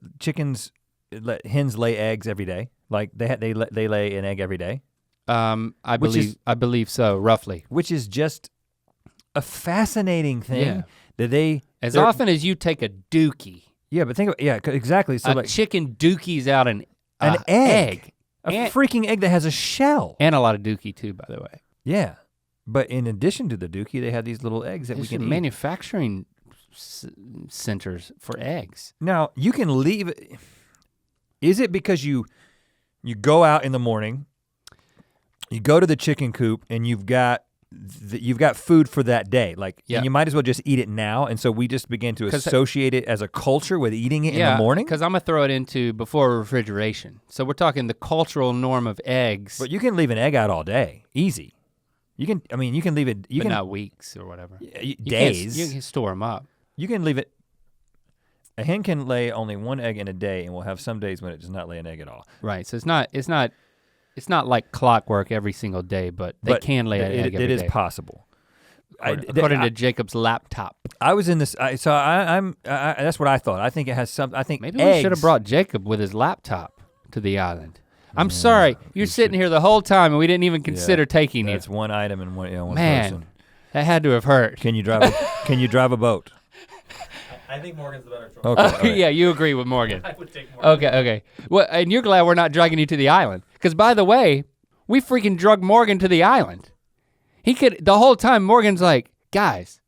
hens lay eggs every day? Like they lay an egg every day? I believe so, roughly. Which is just a fascinating thing. Yeah. That often as you take a dookie. Yeah, but think of, exactly. So like chicken dookies out an egg. A freaking egg that has a shell. And a lot of dookie too, by the way. Yeah, but in addition to the dookie, they have these little eggs that we can eat. Manufacturing centers for eggs. Now, you can leave it. Is it because you go out in the morning, you go to the chicken coop and you've got food for that day, like and you might as well just eat it now, and so we just begin to associate it as a culture with eating it in the morning? Because I'm gonna throw it into before refrigeration. So we're talking the cultural norm of eggs. But you can leave an egg out all day, easy. You can leave it, but not weeks or whatever. Days. You can store them up. You can leave it, a hen can lay only one egg in a day, and we'll have some days when it does not lay an egg at all. Right, so it's not like clockwork every single day, but they can lay an egg every day. It is possible. According to Jacob's laptop. I was in this, that's what I thought. I think it has some, I think maybe we should have brought Jacob with his laptop to the island. I'm sorry, you're sitting here the whole time and we didn't even consider taking you. That's one item and one person. Man, that had to have hurt. Can you drive a boat? I think Morgan's the better choice. Okay, right. Yeah, you agree with Morgan. I would take Morgan. Okay. Well, and you're glad we're not dragging you to the island. Because by the way, we freaking drug Morgan to the island. The whole time Morgan's like, guys,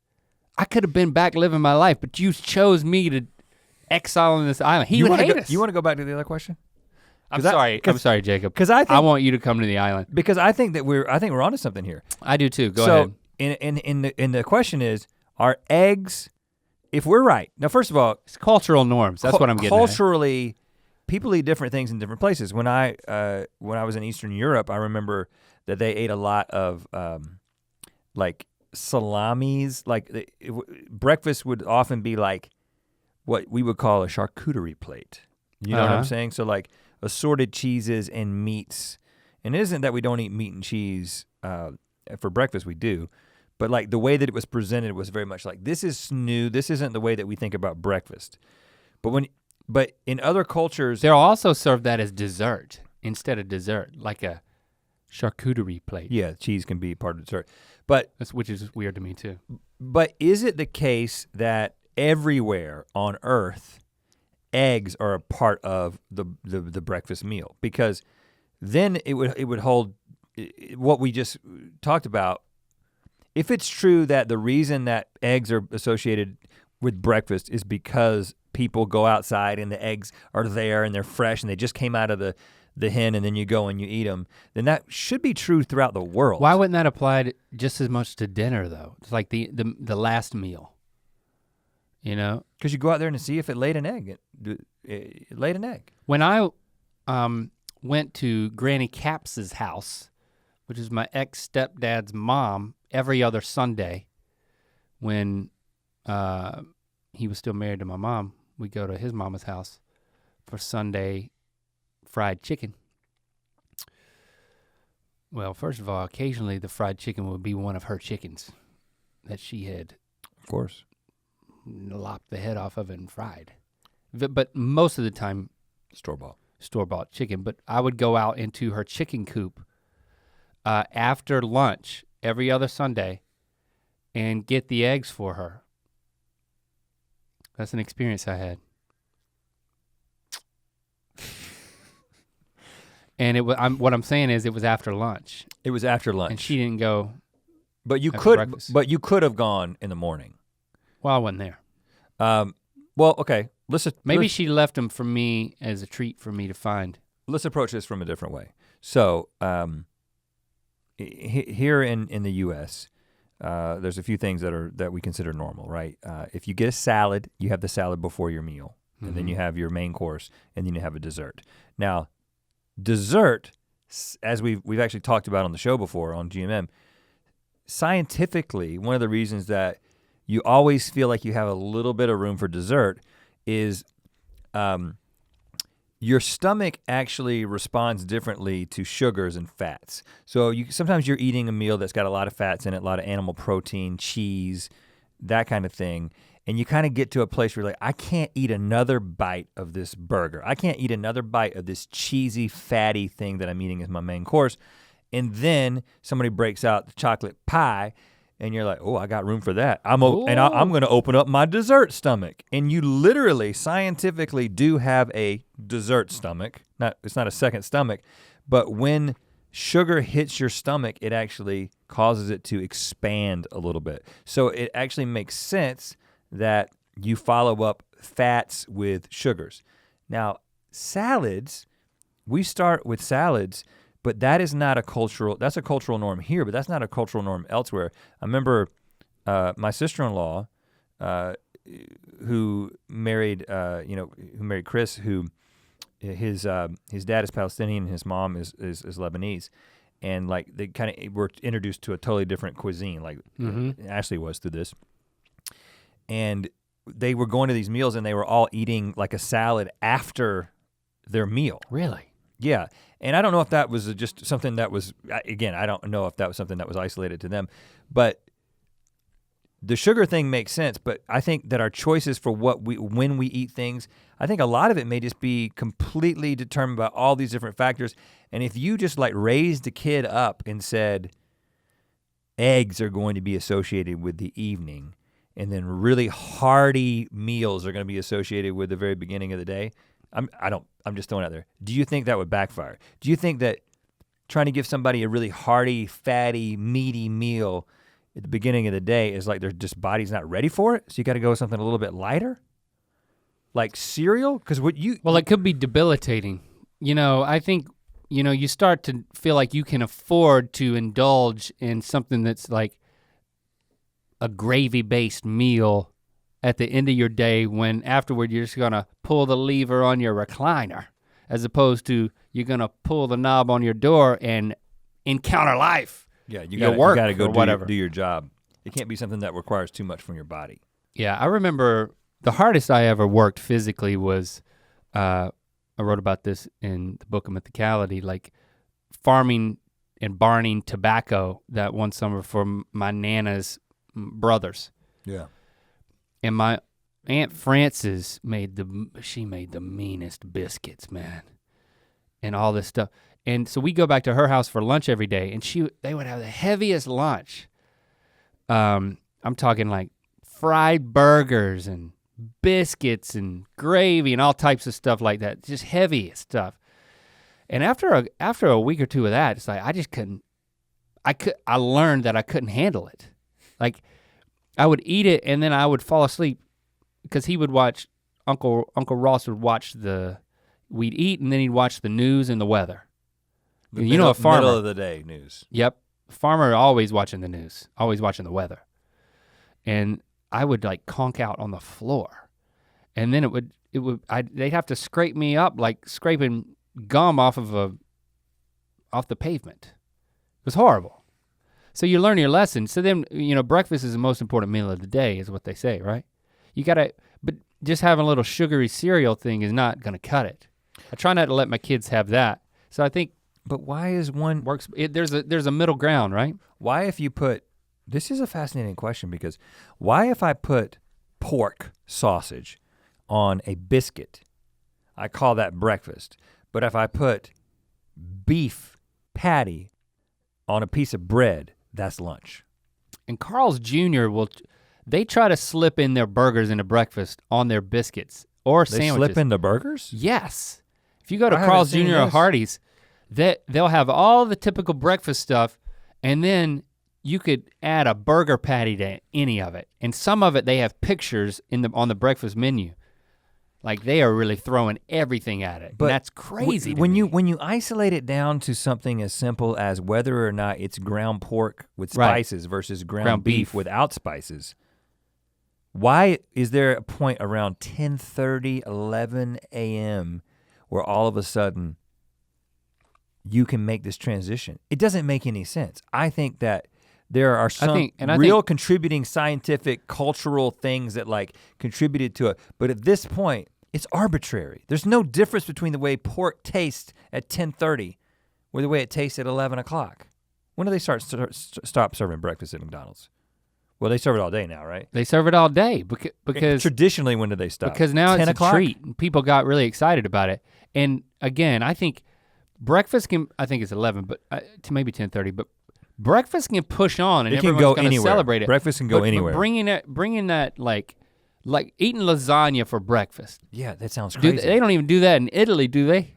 I could have been back living my life, but you chose me to exile on this island. He would hate us. You want to go back to the other question? I'm sorry, Jacob. Because I want you to come to the island. Because I think we're onto something here. I do too, go ahead. And the question is, are eggs, if we're right, now first of all. It's cultural norms, that's what I'm getting culturally, people eat different things in different places. When I was in Eastern Europe, I remember that they ate a lot of like salamis, like breakfast would often be like what we would call a charcuterie plate. You know what I'm saying? So like assorted cheeses and meats. And it isn't that we don't eat meat and cheese for breakfast, we do. But like the way that it was presented was very much like, this is new, this isn't the way that we think about breakfast. But in other cultures. They'll also serve that as dessert instead of dessert, like a charcuterie plate. Yeah, cheese can be part of dessert. Which is weird to me too. But is it the case that everywhere on Earth, eggs are a part of the breakfast meal? Because then it would hold what we just talked about. If it's true that the reason that eggs are associated with breakfast is because people go outside and the eggs are there and they're fresh and they just came out of the hen and then you go and you eat them, then that should be true throughout the world. Why wouldn't that apply just as much to dinner though? It's like the last meal, you know? Because you go out there and see if it laid an egg. It laid an egg. When I went to Granny Caps's house, which is my ex-stepdad's mom, every other Sunday when he was still married to my mom, we'd go to his mama's house for Sunday fried chicken. Well, first of all, occasionally the fried chicken would be one of her chickens that she had, of course, lopped the head off of and fried. But most of the time, store-bought chicken. But I would go out into her chicken coop after lunch every other Sunday and get the eggs for her. That's an experience I had. And what I'm saying is it was after lunch. It was after lunch. And she didn't go. But you could have gone in the morning. Well, I wasn't there. Well, okay. Maybe she left them for me as a treat for me to find. Let's approach this from a different way. So here in the U.S., there's a few things that we consider normal, right? If you get a salad, you have the salad before your meal, and then you have your main course, and then you have a dessert. Now, dessert, as we've actually talked about on the show before on GMM, scientifically, one of the reasons that you always feel like you have a little bit of room for dessert is your stomach actually responds differently to sugars and fats. So sometimes you're eating a meal that's got a lot of fats in it, a lot of animal protein, cheese, that kind of thing, and you kind of get to a place where you're like, I can't eat another bite of this burger. I can't eat another bite of this cheesy, fatty thing that I'm eating as my main course. And then somebody breaks out the chocolate pie, and you're like, oh, I got room for that. I'm gonna open up my dessert stomach. And you literally, scientifically do have a dessert stomach. It's not a second stomach, but when sugar hits your stomach, it actually causes it to expand a little bit. So it actually makes sense that you follow up fats with sugars. Now, salads, we start with salads, but that's a cultural norm here, but that's not a cultural norm elsewhere. I remember my sister-in-law who married Chris, who his dad is Palestinian and his mom is Lebanese. And like they kind of were introduced to a totally different cuisine, like Ashley was through this. And they were going to these meals and they were all eating like a salad after their meal. Really? Yeah. And I don't know if that was just something that was, again, I don't know if that was something that was isolated to them, but the sugar thing makes sense. But I think that our choices for when we eat things, I think a lot of it may just be completely determined by all these different factors. And if you just like raised a kid up and said, eggs are going to be associated with the evening, and then really hearty meals are gonna be associated with the very beginning of the day, I'm just throwing it out there. Do you think that would backfire? Do you think that trying to give somebody a really hearty, fatty, meaty meal at the beginning of the day is like their just body's not ready for it? So you gotta go with something a little bit lighter? Like cereal? Well, it could be debilitating. I think, you start to feel like you can afford to indulge in something that's like a gravy-based meal at the end of your day when afterward you're just gonna pull the lever on your recliner as opposed to you're gonna pull the knob on your door and encounter life. Yeah, you gotta go do your job. It can't be something that requires too much from your body. Yeah, I remember the hardest I ever worked physically was, I wrote about this in the book of Mythicality, like farming and barning tobacco that one summer for my Nana's brothers. Yeah. And my Aunt Frances made the meanest biscuits, man, and all this stuff. And so we go back to her house for lunch every day, and they would have the heaviest lunch. I'm talking like fried burgers and biscuits and gravy and all types of stuff like that, just heavy stuff. And after a week or two of that, it's like I learned that I couldn't handle it. Like I would eat it and then I would fall asleep because he would watch, Uncle Ross would watch we'd eat and then he'd watch the news and the weather. A farmer. Middle of the day news. Yep, farmer always watching the news, always watching the weather. And I would like conk out on the floor. And then they'd have to scrape me up like scraping gum off the pavement. It was horrible. So you learn your lesson. So then, breakfast is the most important meal of the day is what they say, right? you gotta, but just having a little sugary cereal thing is not gonna cut it. I try not to let my kids have that. So I think But why is one, there's a middle ground, right? why if you put, this is a fascinating question because why if I put pork sausage on a biscuit, I call that breakfast. But if I put beef patty on a piece of bread, that's lunch. And Carl's Jr. they try to slip in their burgers into breakfast on their biscuits or They sandwiches. slip in the burgers? Yes. If you go to I haven't Carl's seen Jr. or this. Hardee's, they'll have all the typical breakfast stuff, and then you could add a burger patty to any of it. And some of it they have pictures on the breakfast menu. Like they are really throwing everything at it. But and that's crazy. when you isolate it down to something as simple as whether or not it's ground pork with Right. spices versus ground Ground beef beef. without spices, why is there a point around 10:30, 11 a.m. where all of a sudden you can make this transition? It doesn't make any sense. I think that there are some real contributing scientific, cultural things that like contributed to it. But at this point, it's arbitrary. There's no difference between the way pork tastes at 10:30 or the way it tastes at 11 o'clock. When do they stop serving breakfast at McDonald's? Well, they serve it all day now, right? They serve it all day because Traditionally, when do they stop? Because now 10 it's o'clock? a treat. And people got really excited about it. And again, I think breakfast I think it's 11, but to maybe 10:30, but breakfast can push on and It can everyone's go gonna anywhere. celebrate it. Breakfast can go But anywhere. bringing that like eating lasagna for breakfast. Yeah, that sounds crazy. They don't even do that in Italy, do they?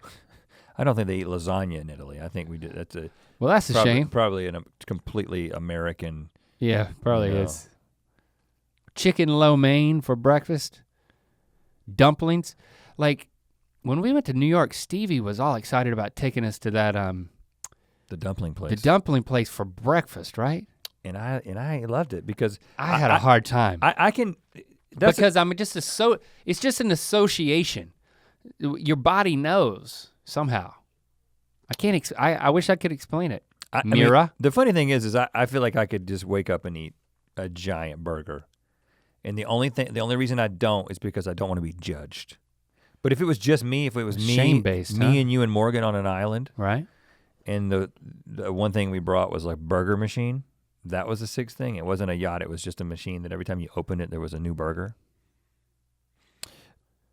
I don't think they eat lasagna in Italy. I think we do. That's a Well, that's a shame. Probably a completely American. Yeah, probably No. is. Chicken lo mein for breakfast. Dumplings. Like when we went to New York, Stevie was all excited about taking us to that The dumpling place. the dumpling place for breakfast, right? and I loved it because I had a hard time. I can. That's because I'm just it's just an association. Your body knows somehow. I can't I wish I could explain it. I mean, Mira? the funny thing is I feel like I could just wake up and eat a giant burger. And the only reason I don't is because I don't want to be judged. But if it was just me, if it was me, Shame-based, huh? and you and Morgan on an island, Right? and the one thing we brought was like burger machine, that was the sixth thing. It wasn't a yacht, it was just a machine that every time you opened it, there was a new burger.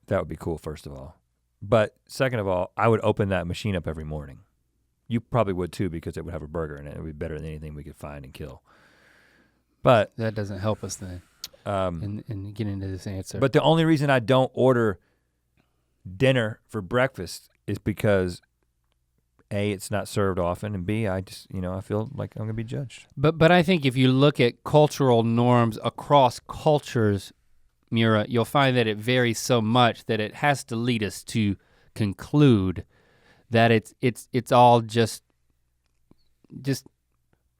That would be cool, first of all. But second of all, I would open that machine up every morning. You probably would too, because it would have a burger in it. It would be better than anything we could find and kill. But That doesn't help us then in getting into this answer. But the only reason I don't order dinner for breakfast is because A, it's not served often, and B, I just, I feel like I'm gonna be judged. But I think if you look at cultural norms across cultures, Mira, you'll find that it varies so much that it has to lead us to conclude that it's all just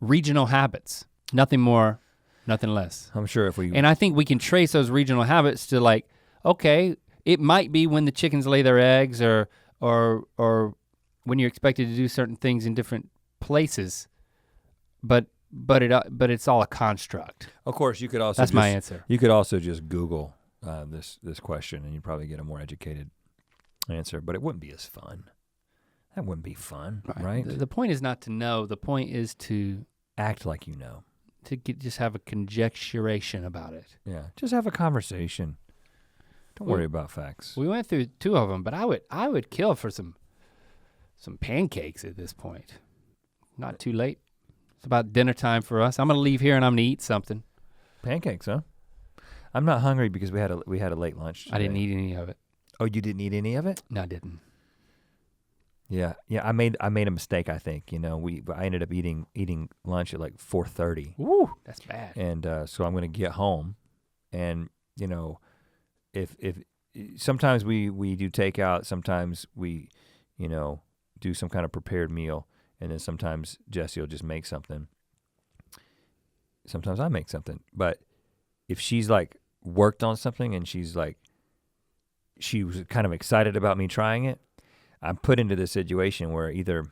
regional habits. Nothing more, nothing less. I'm sure if we And I think we can trace those regional habits to like, okay, it might be when the chickens lay their eggs or when you're expected to do certain things in different places, but it's all a construct. Of course, you could also That's my answer. You could also just Google this question, and you'd probably get a more educated answer. But it wouldn't be as fun. That wouldn't be fun, right? The point is not to know. The point is to Act like you know. just have a conjecturation about it. Yeah, just have a conversation. Don't worry about facts. We went through two of them, but I would kill for some pancakes at this point. Not too late. It's about dinner time for us. I'm gonna leave here and I'm gonna eat something. Pancakes, huh? I'm not hungry because we had a late lunch today. I didn't eat any of it. Oh, you didn't eat any of it? No, I didn't. Yeah. I made a mistake. I think I ended up eating lunch at like 4:30. Ooh, that's bad. And so I'm gonna get home, and if sometimes we do takeout, sometimes we do some kind of prepared meal, and then sometimes Jessie will just make something. Sometimes I make something, but if she's like worked on something and she was kind of excited about me trying it, I'm put into this situation where either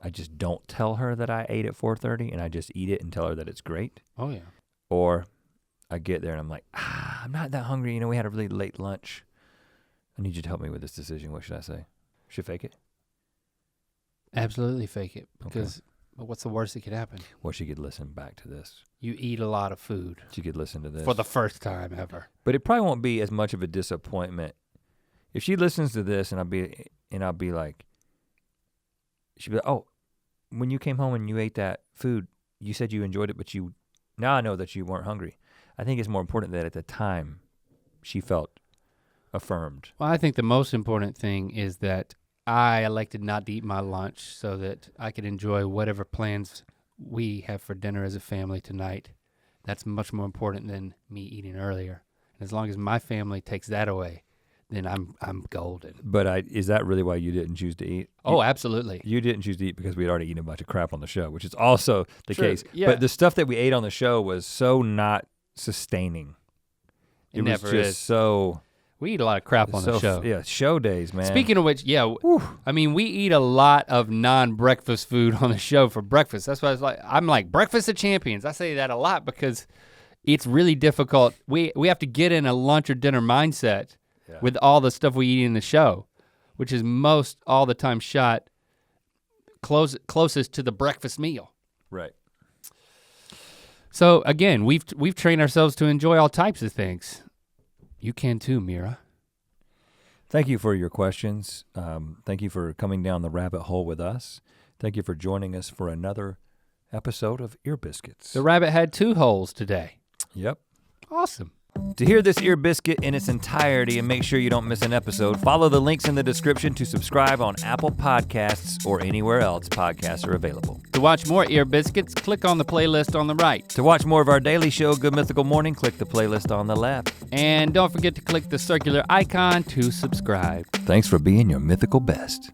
I just don't tell her that I ate at 4:30 and I just eat it and tell her that it's great, Oh yeah. or I get there and I'm like, I'm not that hungry. You know, we had a really late lunch. I need you to help me with this decision. What should I say? Should I fake it? Absolutely fake it, because what's the worst that could happen? Well, she could listen back to this. You eat a lot of food. She could listen to this. For the first time ever. But it probably won't be as much of a disappointment. If she listens to this and I'll be like, she'll be like, oh, when you came home and you ate that food, you said you enjoyed it, but now I know that you weren't hungry. I think it's more important that at the time she felt affirmed. Well, I think the most important thing is that I elected not to eat my lunch so that I could enjoy whatever plans we have for dinner as a family tonight. That's much more important than me eating earlier. And as long as my family takes that away, then I'm golden. But is that really why you didn't choose to eat? Oh, absolutely. You didn't choose to eat because we had already eaten a bunch of crap on the show, which is also the True, case. yeah. But the stuff that we ate on the show was so not sustaining. It was never just is. so. We eat a lot of crap on the show. Yeah, show days, man. Speaking of which, yeah, I mean, we eat a lot of non-breakfast food on the show for breakfast. That's why I'm like, breakfast of champions. I say that a lot because it's really difficult. We have to get in a lunch or dinner mindset with all the stuff we eat in the show, which is most all the time shot closest to the breakfast meal. Right. So again, we've trained ourselves to enjoy all types of things. You can too, Mira. Thank you for your questions. Thank you for coming down the rabbit hole with us. Thank you for joining us for another episode of Ear Biscuits. The rabbit had 2 holes today. Yep. Awesome. To hear this Ear Biscuit in its entirety and make sure you don't miss an episode, follow the links in the description to subscribe on Apple Podcasts or anywhere else podcasts are available. To watch more Ear Biscuits, click on the playlist on the right. To watch more of our daily show, Good Mythical Morning, click the playlist on the left. And don't forget to click the circular icon to subscribe. Thanks for being your mythical best.